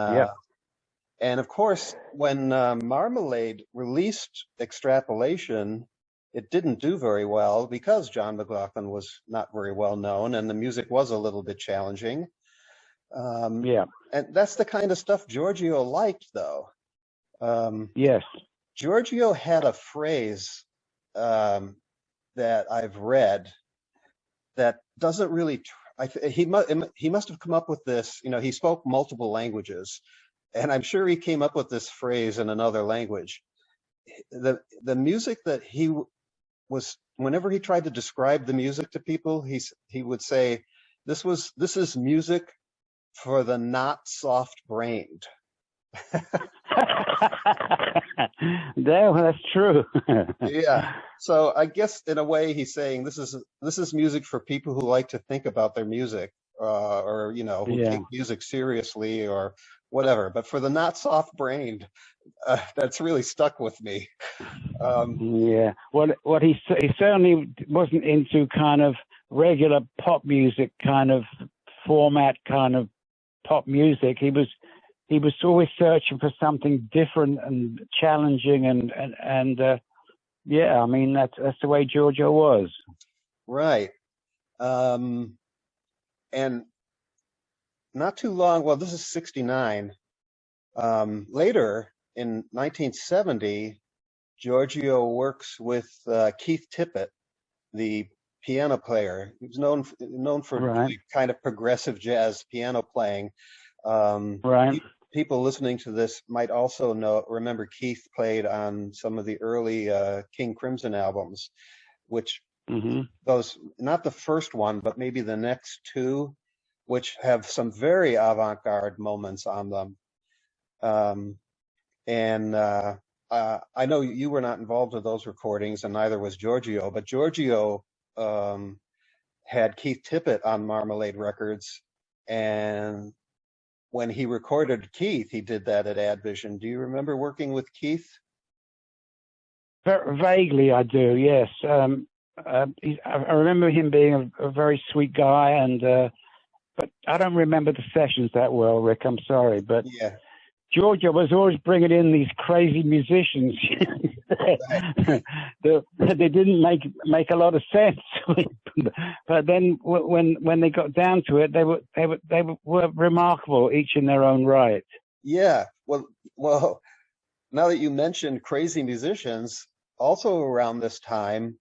of course when Marmalade released Extrapolation, it didn't do very well because John Mclaughlin was not very well known and the music was a little bit challenging. And that's the kind of stuff Giorgio liked, though. Yes. Giorgio had a phrase that I've read that doesn't really. He must have come up with this. He spoke multiple languages, and I'm sure he came up with this phrase in another language. The music that he was, whenever he tried to describe the music to people, he would say, this is music for the not soft-brained. That's true. Yeah. So I guess in a way he's saying this is music for people who like to think about their music, or who take music seriously or whatever. But for the not soft-brained, that's really stuck with me. What he certainly wasn't into kind of regular pop music kind of format, kind of pop music. He was always searching for something different and challenging, and I mean that's the way Giorgio was. Right. And not too long. Well, this is 69. Later in 1970, Giorgio works with Keith Tippett, the piano player. He was known for Right. doing kind of progressive jazz piano playing. Right. People listening to this might also remember Keith played on some of the early King Crimson albums, which those, not the first one, but maybe the next two, which have some very avant-garde moments on them. And I know you were not involved with those recordings, and neither was Giorgio, but Giorgio had Keith Tippett on Marmalade Records, and when he recorded Keith, he did that at Advision. Do you remember working with Keith? Vaguely, I do. Yes. I remember him being a very sweet guy, and but I don't remember the sessions that well, Rick. I'm sorry, but Yeah. Giorgio was always bringing in these crazy musicians that they didn't make a lot of sense. But then when they got down to it, they were remarkable, each in their own right. Yeah. Well, now that you mentioned crazy musicians, also around this time,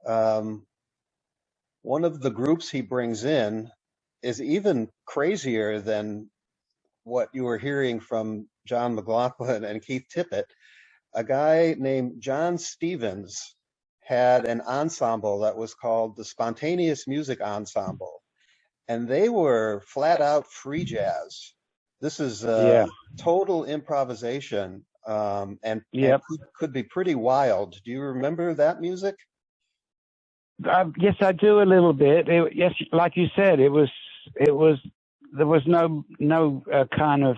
one of the groups he brings in is even crazier than what you were hearing from John Mclaughlin and Keith Tippett. A guy named John Stevens had an ensemble that was called the Spontaneous Music Ensemble, and they were flat out free jazz. This is total improvisation, and could be pretty wild. Do you remember that music? Yes, I do a little bit. Yes, like you said, it was there was no kind of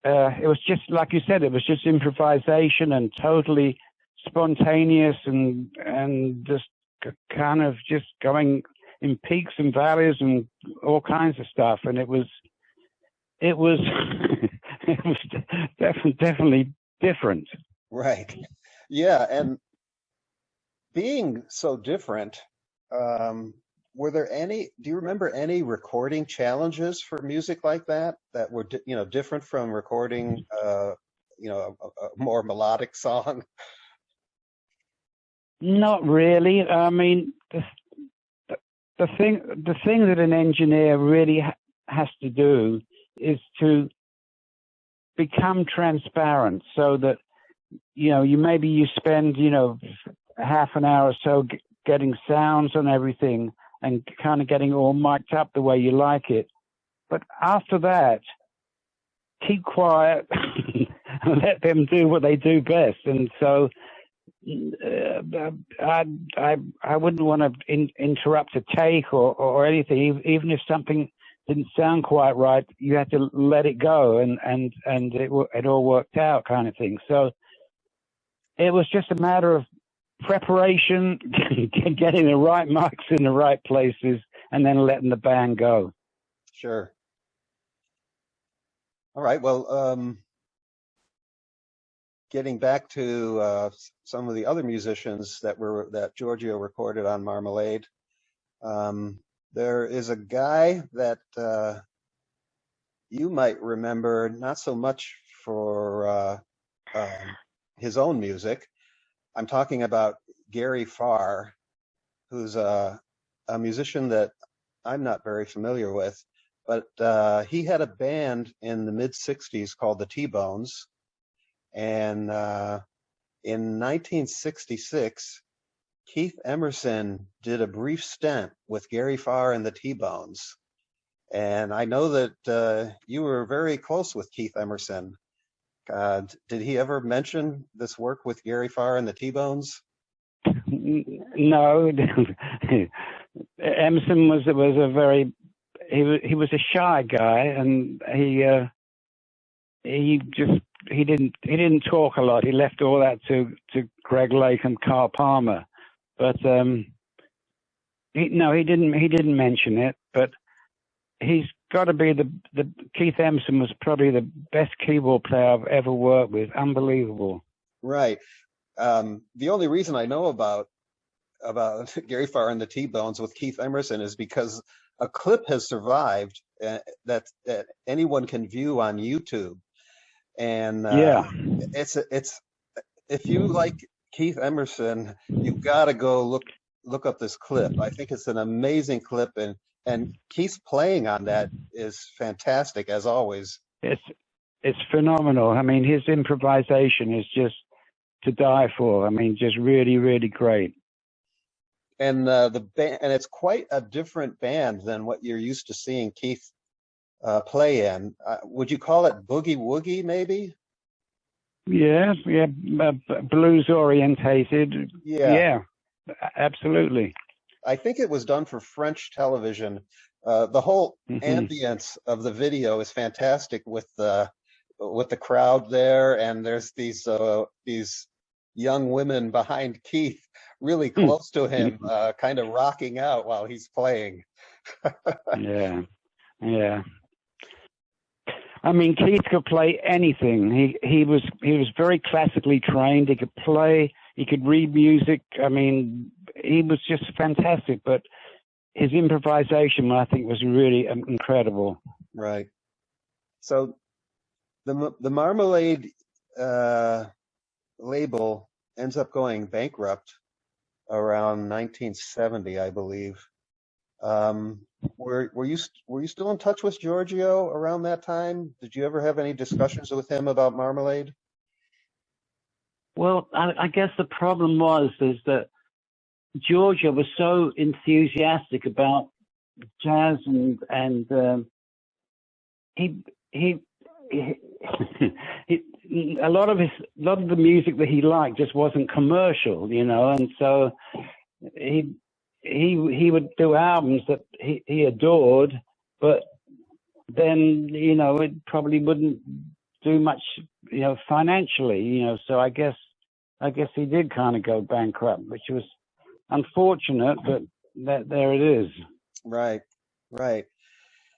it was just like you said, it was just improvisation and totally spontaneous and just kind of just going in peaks and valleys and all kinds of stuff. And it was it was definitely different. Right. Yeah, and being so different, were there any, do you remember any recording challenges for music like that were, different from recording, a more melodic song? Not really. I mean, the thing that an engineer really has to do is to become transparent, so that you spend half an hour or so getting sounds and everything and kind of getting all mic'd up the way you like it, but after that, keep quiet and let them do what they do best. And so I wouldn't want to interrupt a take or anything, even if something didn't sound quite right. You had to let it go, and it all worked out, kind of thing. So it was just a matter of preparation, getting the right mics in the right places, and then letting the band go. Sure. All right. Well, getting back to some of the other musicians that Giorgio recorded on Marmalade, there is a guy that you might remember, not so much for his own music. I'm talking about Gary Farr, who's a musician that I'm not very familiar with, but he had a band in the mid-'60s called the T-Bones. And in 1966, Keith Emerson did a brief stint with Gary Farr and the T-Bones. And I know that you were very close with Keith Emerson. Did he ever mention this work with Gary Farr and the T-Bones? No. Emerson was a very he was a shy guy, and he didn't talk a lot. He left all that to Greg Lake and Carl Palmer. But he didn't mention it. But he's got to be the Keith Emerson was probably the best keyboard player I've ever worked with. Unbelievable. Right. The only reason I know about Gary Farr and the T-Bones with Keith Emerson is because a clip has survived that anyone can view on YouTube, and Yeah. it's if you like Keith Emerson, you've got to go look up this clip. I think it's an amazing clip, and Keith's playing on that is fantastic as always. It's phenomenal. I mean, his improvisation is just to die for. I mean, just really, really great. And the band, and it's quite a different band than what you're used to seeing Keith play in. Would you call it boogie woogie, maybe? Yeah, blues orientated. Yeah. Yeah, absolutely. I think it was done for French television. The whole ambience of the video is fantastic with the crowd there, and there's these young women behind Keith, really close to him, kind of rocking out while he's playing. Yeah. I mean, Keith could play anything. He was very classically trained. He could play. He could read music. I mean, he was just fantastic. But his improvisation, I think, was really incredible. Right. So the Marmalade label ends up going bankrupt around 1970, I believe. Were you still in touch with Giorgio around that time? Did you ever have any discussions with him about Marmalade? Well, I guess the problem is that Giorgio was so enthusiastic about jazz, and he a lot of the music that he liked just wasn't commercial, you know, and so he would do albums that he adored, but then, you know, it probably wouldn't do much, you know, financially, you know. So I guess he did kind of go bankrupt, which was unfortunate, but there it is. Right.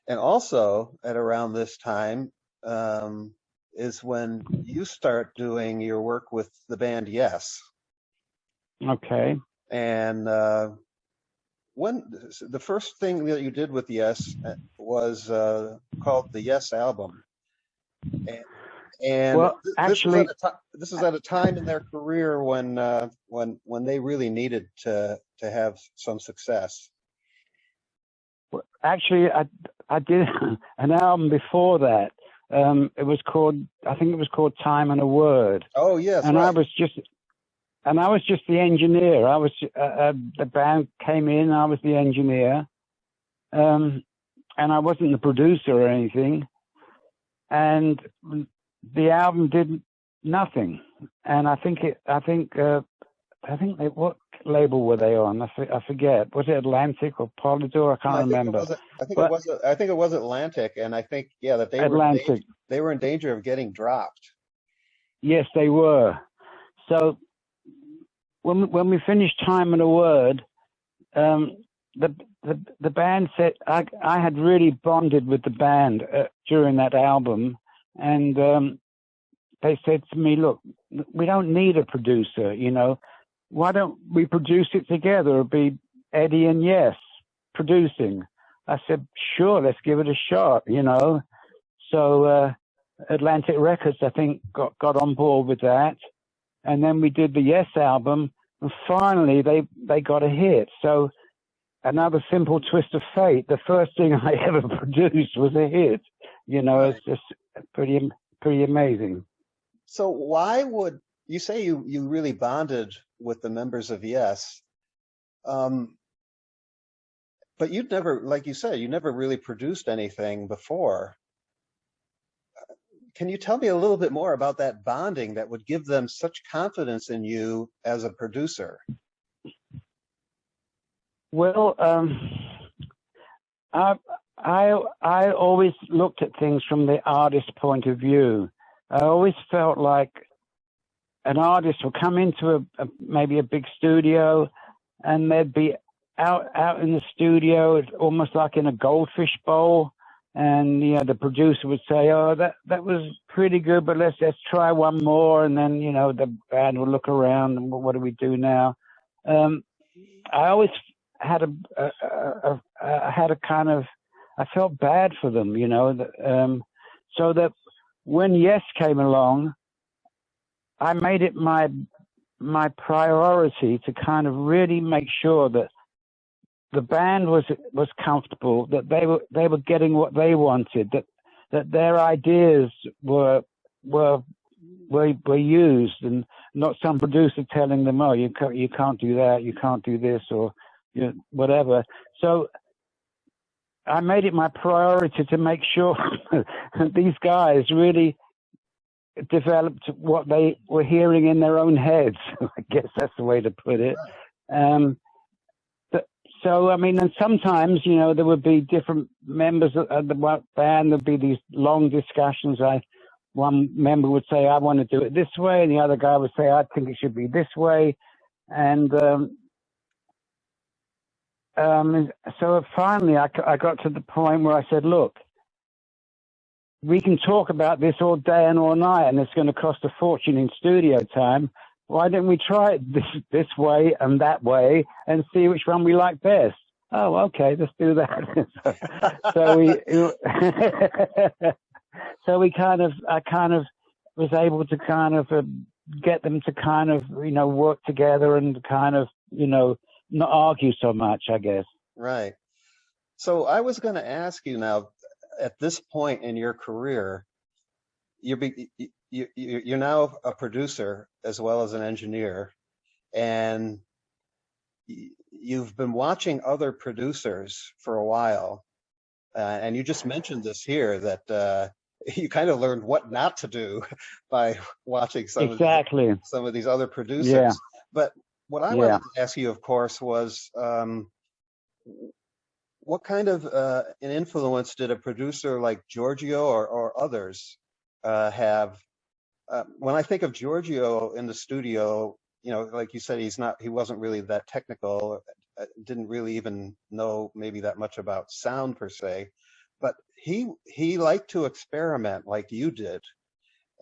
And also at around this time is when you start doing your work with the band Yes. Okay. And when the first thing that you did with Yes was called the Yes album, and well, actually, this is at a time in their career when they really needed to have some success. Actually, I did an album before that. It was called, I think it was called Time and a Word. Oh yes, and right. I was just the engineer. I was the band came in. I was the engineer, and I wasn't the producer or anything. And the album did nothing. And I think what label were they on? I forget. Was it Atlantic or Polydor? I can't remember. I think it was Atlantic, and I think that they were in danger of getting dropped. Yes, they were. So when we finished Time and a Word, the band said I had really bonded with the band during that album, and they said to me, "Look, we don't need a producer, you know. Why don't we produce it together? It'll be Eddy and Yes producing." I said, "Sure, let's give it a shot," you know. So Atlantic Records, I think, got on board with that, and then we did the Yes album, and finally they got a hit. So another simple twist of fate. The first thing I ever produced was a hit. You know, right. It's just pretty amazing. So why would you say you really bonded with the members of Yes? But you'd never, like you said, you never really produced anything before. Can you tell me a little bit more about that bonding that would give them such confidence in you as a producer? Well, I always looked at things from the artist's point of view. I always felt like an artist would come into maybe a big studio, and they'd be out in the studio, almost like in a goldfish bowl. And, you know, the producer would say, "Oh, that was pretty good, but let's try one more." And then, you know, the band would look around and what do we do now? I always had a kind of, I felt bad for them, you know, so that when Yes came along, I made it my priority to kind of really make sure that the band was comfortable, that they were getting what they wanted, that their ideas were used, and not some producer telling them, oh, you can't do that, you can't do this, or whatever. So I made it my priority to make sure these guys really developed what they were hearing in their own heads. I guess that's the way to put it. So, I mean, and sometimes, you know, there would be different members of the band. There'd be these long discussions. One member would say, I want to do it this way, and the other guy would say, I think it should be this way. And so finally I got to the point where I said, look, we can talk about this all day and all night, and it's going to cost a fortune in studio time. Why don't we try it this way and that way and see which one we like best? Oh, okay, let's do that. I kind of was able to kind of get them to kind of, you know, work together and kind of, you know, not argue so much, I guess. Right. So I was going to ask you now, at this point in your career, you're now a producer as well as an engineer, and you've been watching other producers for a while, and you just mentioned this here that you kind of learned what not to do by watching some of these other producers. Yeah. But what I wanted to ask you, of course, was what kind of an influence did a producer like Giorgio or others have? When I think of Giorgio in the studio, you know, like you said, he wasn't really that technical, didn't really even know maybe that much about sound per se, but he liked to experiment like you did,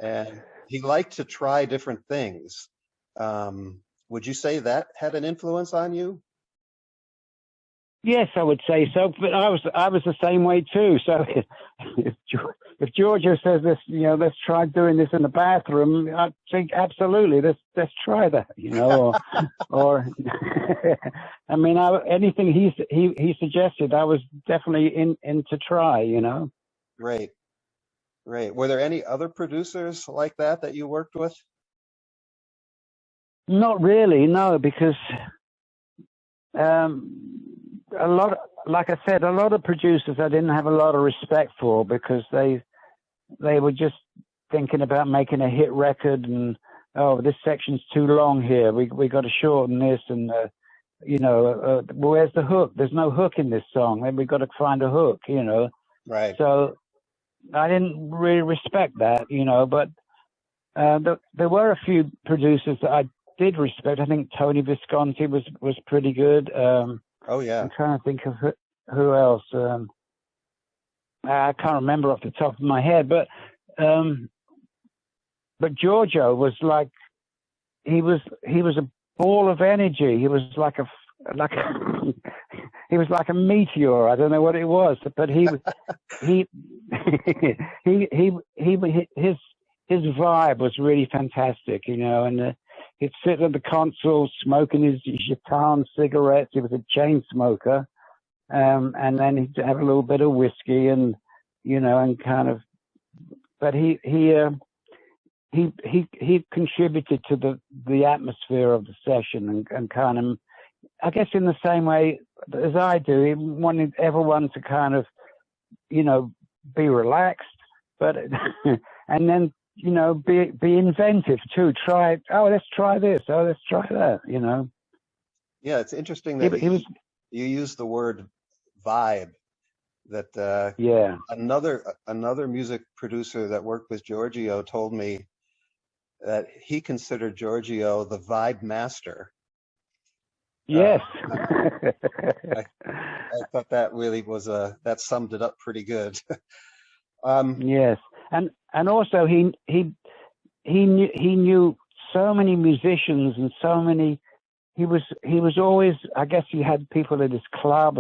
and he liked to try different things. Would you say that had an influence on you? Yes, I would say so, but I was the same way too. So if Giorgio says this, you know, let's try doing this in the bathroom, I think absolutely, let's try that, you know, or I mean, anything he suggested, I was definitely in to try, you know. Great. Were there any other producers like that you worked with? Not really, no, because a lot, like I said, a lot of producers I didn't have a lot of respect for, because they were just thinking about making a hit record, and oh, this section's too long here, we got to shorten this, and you know, where's the hook? There's no hook in this song, then we got to find a hook, you know. Right. So I didn't really respect that, you know, but there were a few producers that I did respect. I think Tony Visconti was pretty good. Oh yeah. I'm trying to think of who else. I can't remember off the top of my head, but Giorgio was like, he was a ball of energy. He was like he was like a meteor. I don't know what it was, but his vibe was really fantastic, you know, and he'd sit at the console smoking his Gitan cigarettes. He was a chain smoker. And then he'd have a little bit of whiskey, and, you know, and kind of, but he contributed to the atmosphere of the session, and kind of, I guess in the same way as I do, he wanted everyone to kind of, you know, be relaxed, but, and then, you know, be inventive too. Let's try this. Oh, let's try that, you know. Yeah, it's interesting that you use the word vibe. That another music producer that worked with Giorgio told me that he considered Giorgio the vibe master. Yes. I thought that really was that summed it up pretty good. Yes, and also he knew so many musicians and so many he was always, I guess he had people at his club,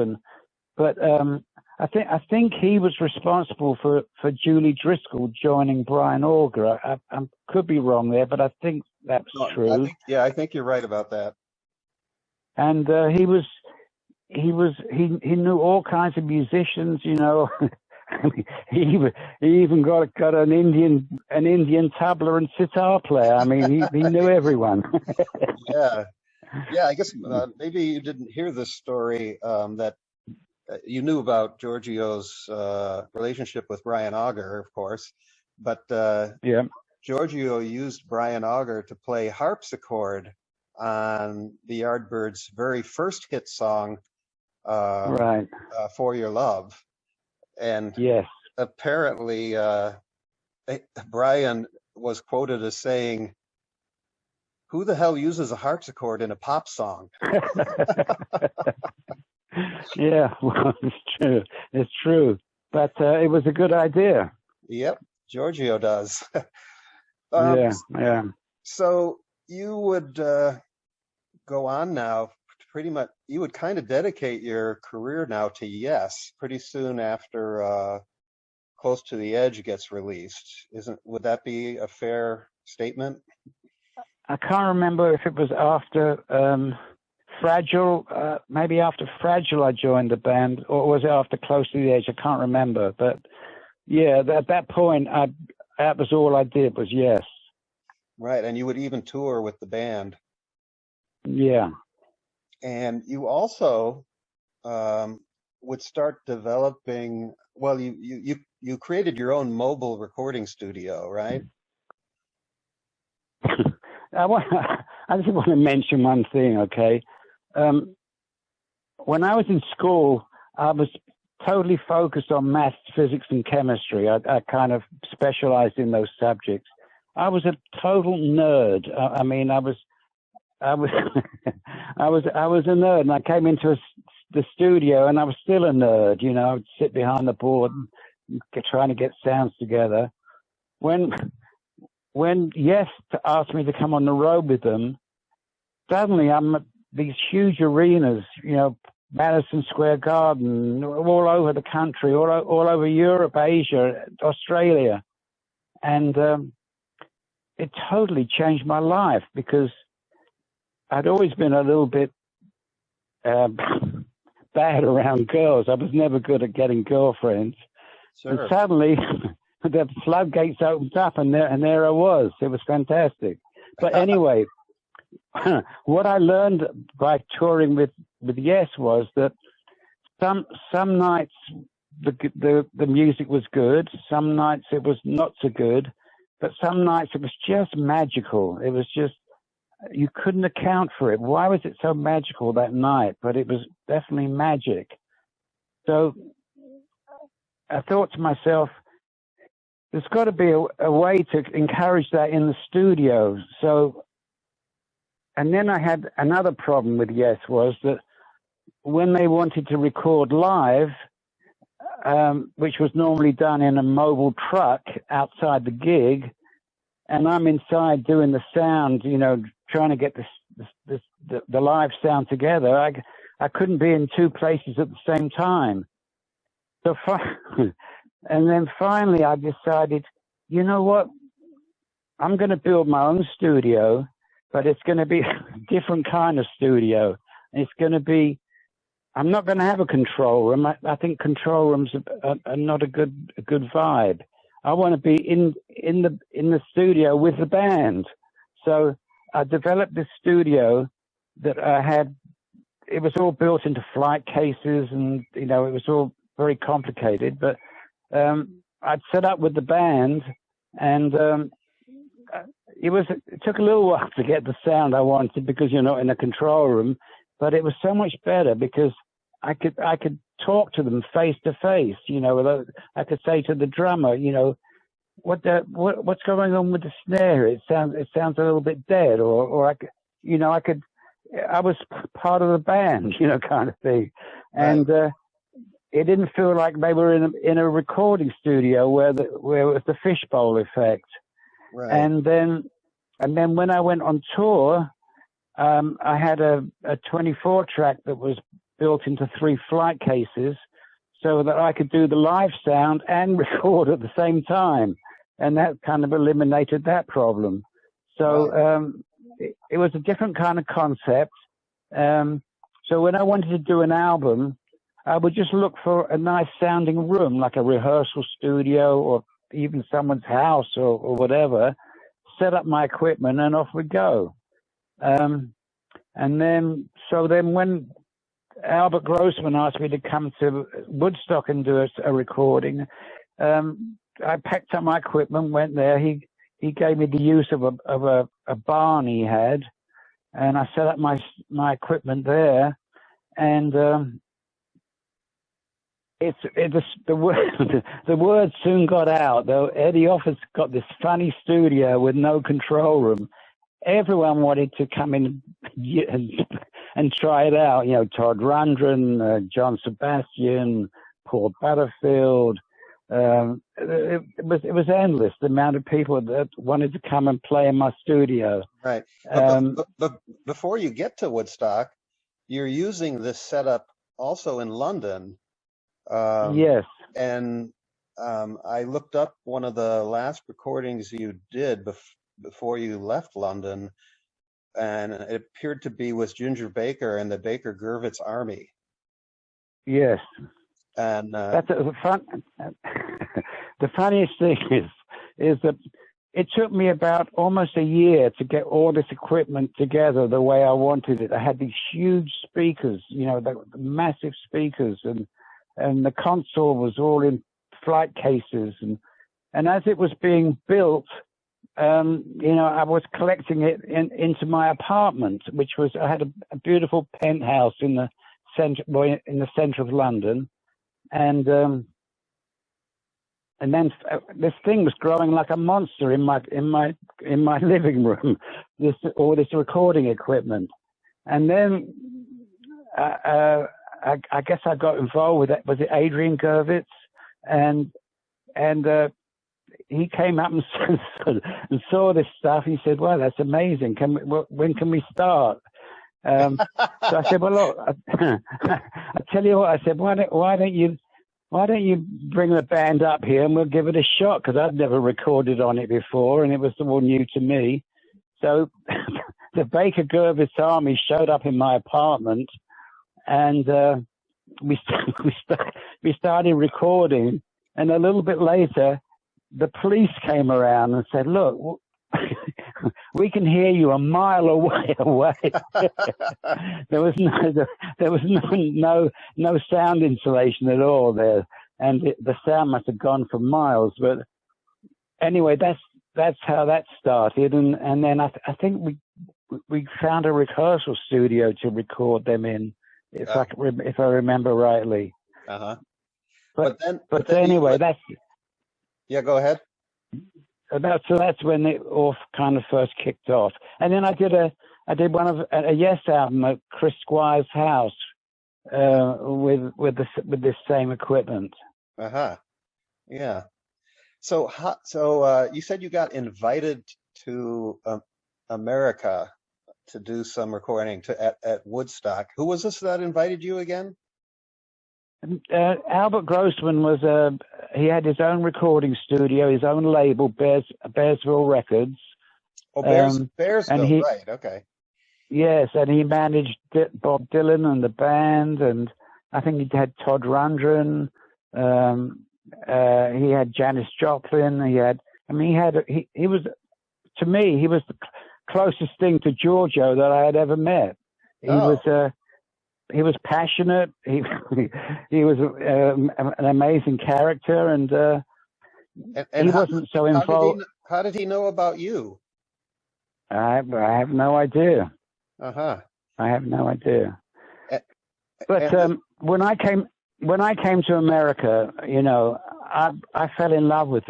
but I think he was responsible for Julie Driscoll joining Brian Auger. I could be wrong there, but I think that's true. I think you're right about that. And he knew all kinds of musicians, you know. he even got an Indian tabla and sitar player. I mean, he knew everyone. Yeah. I guess maybe you didn't hear this story that you knew about Giorgio's relationship with Brian Auger, of course, but yeah. Giorgio used Brian Auger to play harpsichord on the Yardbirds' very first hit song, right, "For Your Love," and yes, apparently Brian was quoted as saying, "Who the hell uses a harpsichord in a pop song?" Yeah, well, it's true, but it was a good idea. Yep, Giorgio does. Yeah. So you would go on now, pretty much, you would kind of dedicate your career now to Yes pretty soon after Close to the Edge gets released. Would that be a fair statement? I can't remember if it was after Fragile, maybe after Fragile I joined the band, or was it after Close to the Edge? I can't remember, but yeah, at that point, that was all I did was Yes. Right, and you would even tour with the band. Yeah. And you also would start developing, well, you created your own mobile recording studio, right? I just want to mention one thing, okay? When I was in school, I was totally focused on maths, physics, and chemistry. I kind of specialized in those subjects. I was a total nerd. I mean, I was a nerd, and I came into the studio, and I was still a nerd. You know, I would sit behind the board, trying to get sounds together. When Yes asked me to come on the road with them, suddenly I'm at these huge arenas, you know, Madison Square Garden, all over the country, all over Europe, Asia, Australia, and it totally changed my life because I'd always been a little bit bad around girls. I was never good at getting girlfriends. Sure. And suddenly the floodgates opened up, and there I was. It was fantastic. But anyway, what I learned by touring with Yes was that some nights the music was good, some nights it was not so good, but some nights it was just magical. It was just, you couldn't account for it. Why was it so magical that night? But it was definitely magic. So I thought to myself, there's got to be a way to encourage that in the studio. So, and then I had another problem with Yes was that when they wanted to record live, which was normally done in a mobile truck outside the gig, and I'm inside doing the sound, you know, trying to get the live sound together, I couldn't be in two places at the same time. So, and then finally I decided, you know what, I'm going to build my own studio, but it's going to be a different kind of studio. It's going to be, I'm not going to have a control room. I think control rooms are not a good vibe. I want to be in the studio with the band. So I developed this studio that I had. It was all built into flight cases, and you know, it was all very complicated. But I'd set up with the band, and it took a little while to get the sound I wanted because you're not in a control room. But it was so much better because I could talk to them face to face. You know, I could say to the drummer, you know, what's going on with the snare? It sounds a little bit dead, or I was part of the band, you know, kind of thing. And it didn't feel like they were in a recording studio where it was the fishbowl effect. Right. And then when I went on tour, I had a 24 track that was built into 3 flight cases so that I could do the live sound and record at the same time. And that kind of eliminated that problem. So it was a different kind of concept. So when I wanted to do an album, I would just look for a nice sounding room, like a rehearsal studio or even someone's house or whatever, set up my equipment and off we go. And then when Albert Grossman asked me to come to Woodstock and do a recording, I packed up my equipment, went there. He gave me the use of a barn he had, and I set up my equipment there. And the word soon got out, though. Eddy Offord's got this funny studio with no control room. Everyone wanted to come in and try it out. You know, Todd Rundgren, John Sebastian, Paul Butterfield. It was endless, the amount of people that wanted to come and play in my studio. Right. But before you get to Woodstock, you're using this setup also in London. Yes. And I looked up one of the last recordings you did before you left London, and it appeared to be with Ginger Baker and the Baker Gurvitz Army. Yes. And that's the funniest thing is that it took me about almost a year to get all this equipment together the way I wanted it. I had these huge speakers, you know, the massive speakers, and the console was all in flight cases, and as it was being built, you know, I was collecting it into my apartment, which was, I had a beautiful penthouse in the center of London, and then this thing was growing like a monster in my living room. All this recording equipment, and then I guess I got involved with it. Was it Adrian Gurvitz? And he came up and saw this stuff. He said, "Well, that's amazing. When can we start?" So I said, "Well, look, I tell you what." I said, "Why don't you bring the band up here and we'll give it a shot?" Because I'd never recorded on it before, and it was all new to me. So the Baker Gurvitz Army showed up in my apartment, and we started recording. And a little bit later, the police came around and said, "Look, we can hear you a mile away." There was no sound insulation at all there, and the sound must have gone for miles. But anyway, that's how that started, and then I think we found a rehearsal studio to record them in, if I remember rightly. But anyway, that's. Yeah, go ahead. So that's when it all kind of first kicked off, and then I did a Yes album at Chris Squire's house with this same equipment. Yeah. So you said you got invited to America to do some recording at Woodstock. Who was this that invited you again? Albert Grossman he had his own recording studio, his own label, Bearsville Records. Oh, Bearsville, right? Okay. Yes, and he managed Bob Dylan and the band, and I think he had Todd Rundgren. He had Janis Joplin. He was, to me, he was the closest thing to Giorgio that I had ever met. He was passionate. He was an amazing character, and he wasn't so involved. How did he know about you? I have no idea. I have no idea. But when I came to America, you know, I fell in love with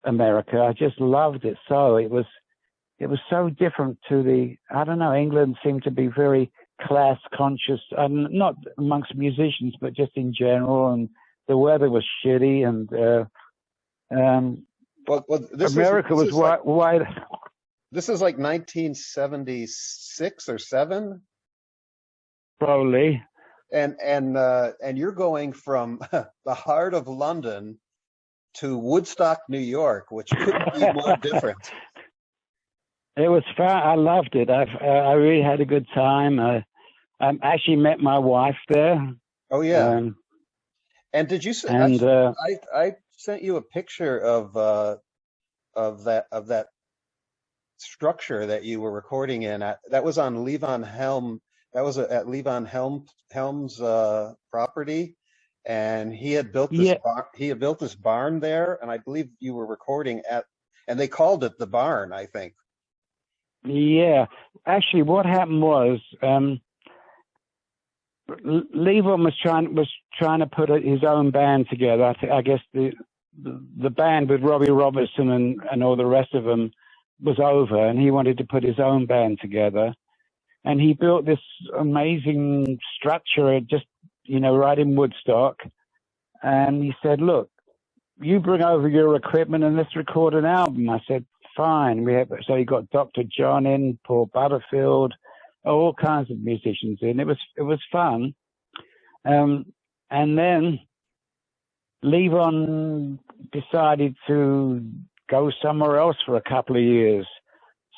America. I just loved it so. It was so different to England seemed to be very class conscious, not amongst musicians, but just in general. And the weather was shitty, and America was wide. This is like 1976 or 7, Probably. and you're going from the heart of London to Woodstock, New York, which couldn't be more different. It was fun. I loved it. I really had a good time. I actually met my wife there. Oh yeah. And did you say I sent you a picture of that structure that you were recording in? That was on Levon Helm. That was at Levon Helm's property, and he had built this yeah, barn there, and I believe you were recording at, and they called it the barn, I think. yeah. Actually, what happened was Levon was trying to put his own band together. I guess the band with Robbie Robertson and all the rest of them was over, and he wanted to put his own band together. And he built this amazing structure just, right in Woodstock. And he said, look, you bring over your equipment and let's record an album. I said, fine. So he got Dr. John in, Paul Butterfield, all kinds of musicians in. It was fun. And then Levon decided to go somewhere else for a couple of years.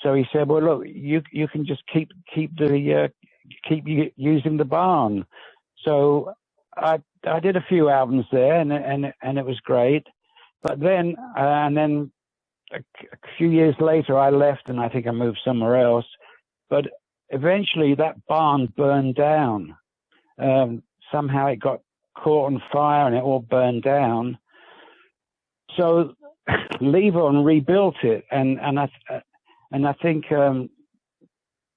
So he said, well, look, you can just keep using the barn. So I did a few albums there, and it was great. But then a few years later, I left, and I think I moved somewhere else. But eventually, that barn burned down. Somehow it got caught on fire, and it all burned down. So Levon rebuilt it, and I think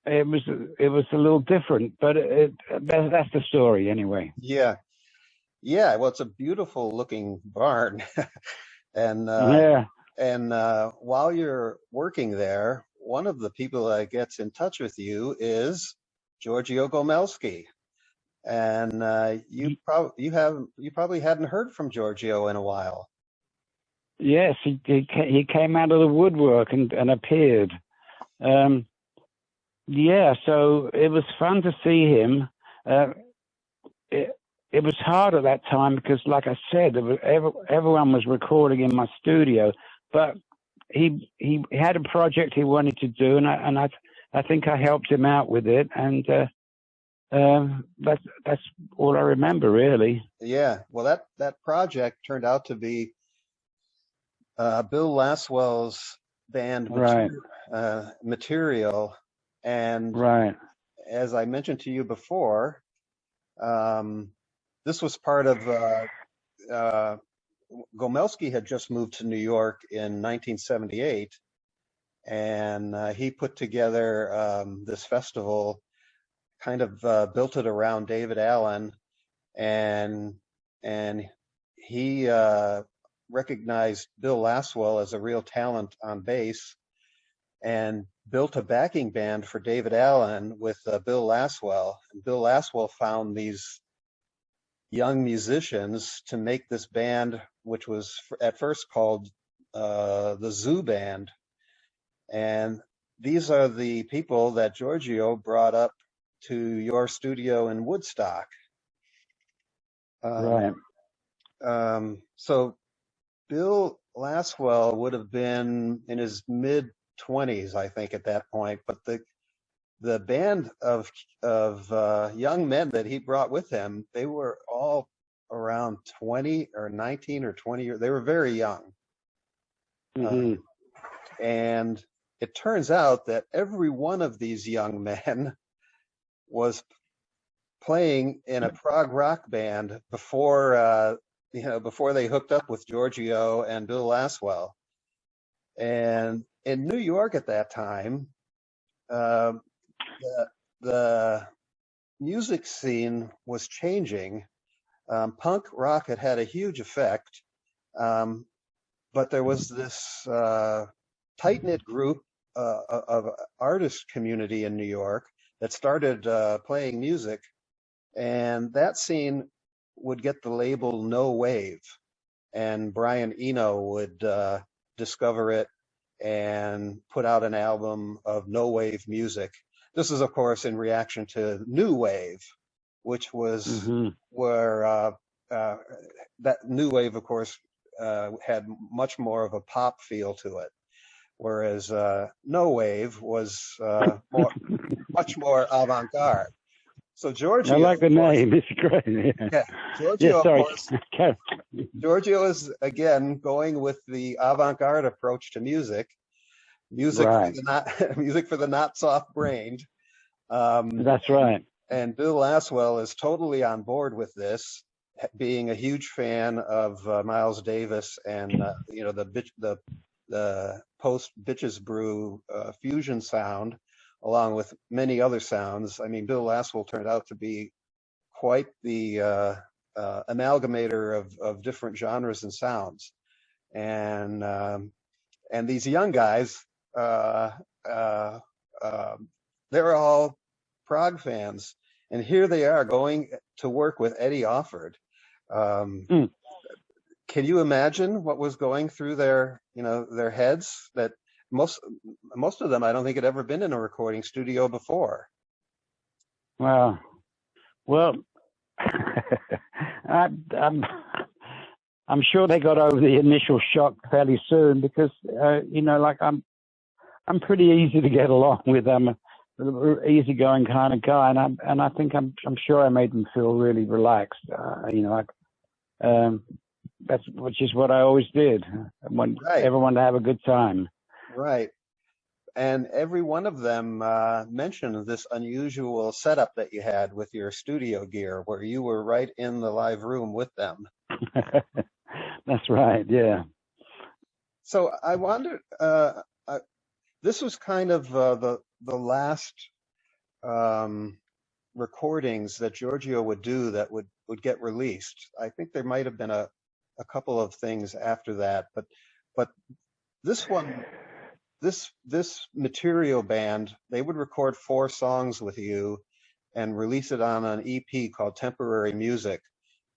it was a little different, but that's the story anyway. Yeah, yeah. Well, it's a beautiful looking barn, and Yeah. while you're working there, one of the people that gets in touch with you is Giorgio Gomelsky, and you probably hadn't heard from Giorgio in a while. Yes, he came out of the woodwork and appeared. Yeah, so it was fun to see him. It was hard at that time because, like I said, everyone was recording in my studio, but he had a project he wanted to do, and I think I helped him out with it, and that's all I remember really. Yeah, well, that project turned out to be Bill Laswell's band Right. Material, and Right. as I mentioned to you before, this was part of Gomelsky had just moved to New York in 1978, and he put together this festival, kind of built it around David Allen, and he recognized Bill Laswell as a real talent on bass, and built a backing band for David Allen with Bill Laswell. And Bill Laswell found these young musicians to make this band, which was at first called the Zoo Band. And these are the people that Giorgio brought up to your studio in Woodstock. Right. So Bill Laswell would have been in his mid-20s, I think, at that point. But the band of young men that he brought with him, they were all around 20 or 19 or 20 years. They were very young. Mm-hmm. And it turns out that every one of these young men was playing in a prog rock band before they hooked up with Giorgio and Bill Laswell. And in New York at that time, the music scene was changing. Punk rock had a huge effect, but there was this tight-knit group of artist community in New York that started playing music, and that scene would get the label No Wave, and Brian Eno would discover it and put out an album of no wave music. This is, of course, in reaction to new wave, which was where that new wave, of course, had much more of a pop feel to it, whereas no wave was much more avant-garde. So Giorgio, I like the course, name. It's great. yeah, Giorgio, Yeah, sorry. of course, Giorgio is again going with the avant-garde approach to music. Music Right. for the not music for the not soft-brained. That's right. And Bill Laswell is totally on board with this, being a huge fan of Miles Davis and the post Bitches Brew fusion sound, along with many other sounds. I mean, Bill Laswell turned out to be quite the amalgamator of different genres and sounds, and these young guys, they're all prog fans, and here they are going to work with Eddy Offord. Can you imagine what was going through their heads? That most of them, I don't think, had ever been in a recording studio before. Well, I'm sure they got over the initial shock fairly soon because like I'm pretty easy to get along with. I'm an easygoing kind of guy, and I think I'm sure I made them feel really relaxed. Which is what I always did. I want everyone to have a good time. Right. And every one of them mentioned this unusual setup that you had with your studio gear, where you were right in the live room with them. That's right, yeah. So I wondered, this was kind of the last recordings that Giorgio would do that would get released. I think there might have been a couple of things after that, but this one, this Material band, they would record 4 songs with you and release it on an EP called Temporary Music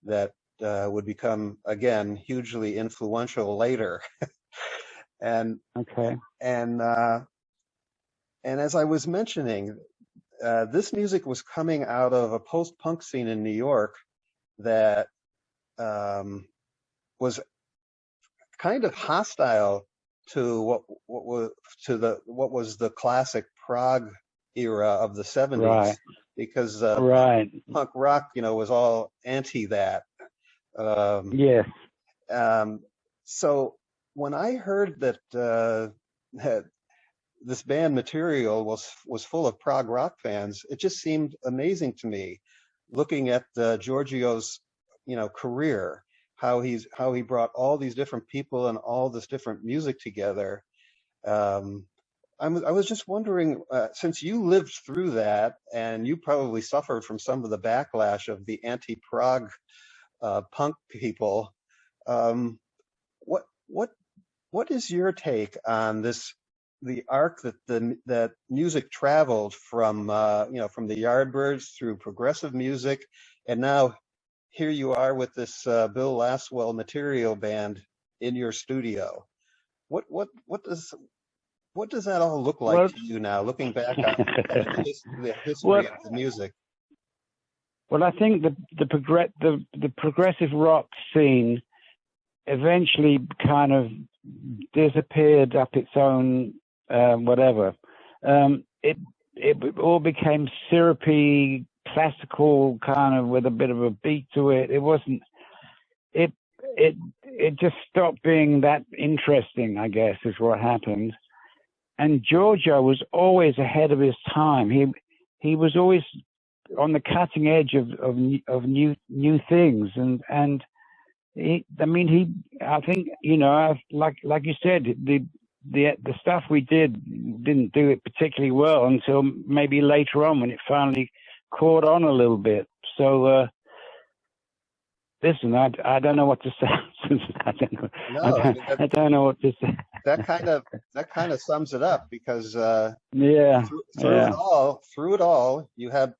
that would become, again, hugely influential later. And as I was mentioning, this music was coming out of a post-punk scene in New York that was kind of hostile to what was the classic prog era of the 70s, right. because right. punk rock, was all anti that. Yes. So when I heard that this band Material was full of prog rock fans, it just seemed amazing to me, looking at Giorgio's career, how he brought all these different people and all this different music together. I was just wondering, since you lived through that and you probably suffered from some of the backlash of the anti-prog punk people, what is your take on this? The arc that that music traveled from from the Yardbirds through progressive music, and now here you are with this Bill Laswell Material band in your studio. What does that all look like to you now, looking back on the history of the music? Well, I think the progressive rock scene eventually kind of disappeared up its own whatever. It all became syrupy, classical, kind of with a bit of a beat to it. It wasn't. It just stopped being that interesting, I guess, is what happened. And Giorgio was always ahead of his time. He was always on the cutting edge of new things, and I think like you said, the stuff we didn't do it particularly well until maybe later on when it finally caught on a little bit. So listen, I don't know what to say. I don't know what to say. That kind of sums it up, because through it all, you had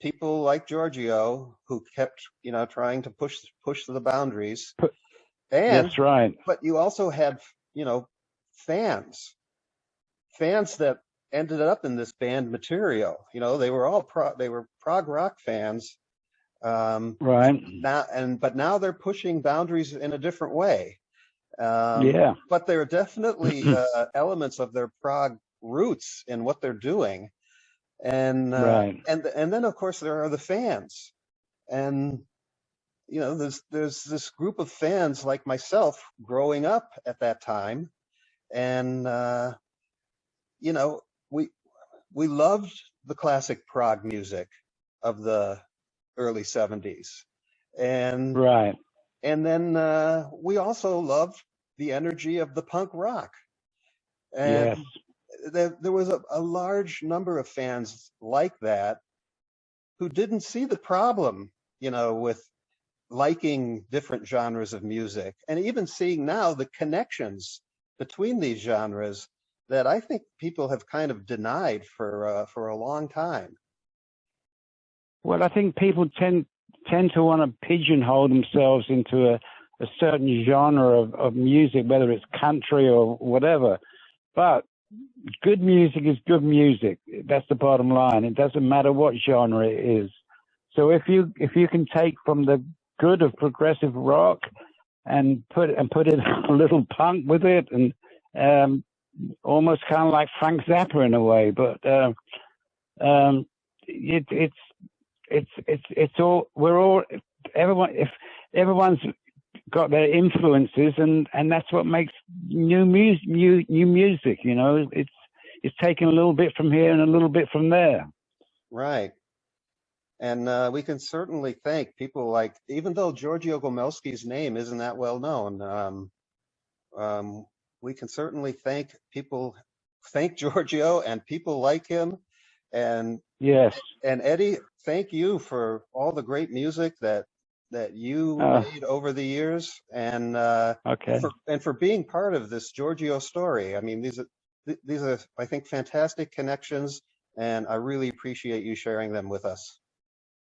people like Giorgio who kept trying to push the boundaries. And that's right. But you also had fans that ended up in this band material. You know, they were all prog rock fans. Right. But now they're pushing boundaries in a different way. Yeah. But there are definitely elements of their prog roots in what they're doing. And Right. and then of course there are the fans. And you know, there's this group of fans like myself growing up at that time. And you know, we loved the classic prog music of the early 70s. And Right. and then we also loved the energy of the punk rock. And Yes. there was a large number of fans like that who didn't see the problem, you know, with liking different genres of music, and even seeing now the connections between these genres that I think people have kind of denied for a long time. Well, I think people tend to want to pigeonhole themselves into a certain genre of music, whether it's country or whatever. But good music is good music. That's the bottom line. It doesn't matter what genre it is. So if you can take from the good of progressive rock and put in a little punk with it, and almost kind of like Frank Zappa in a way, but it's all, we're all, everyone, if everyone's got their influences, and that's what makes new music, you know. It's taking a little bit from here and a little bit from there. Right. And we can certainly thank people like, even though Giorgio Gomelsky's name isn't that well known, we can certainly thank Giorgio and people like him. And yes, and Eddy, thank you for all the great music that you made over the years, and okay, for being part of this Giorgio story. I mean, these are I think fantastic connections, and I really appreciate you sharing them with us.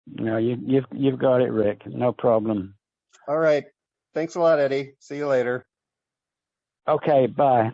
no, you've got it, Rick. No problem. All right, thanks a lot, Eddy. See you later. Okay, bye.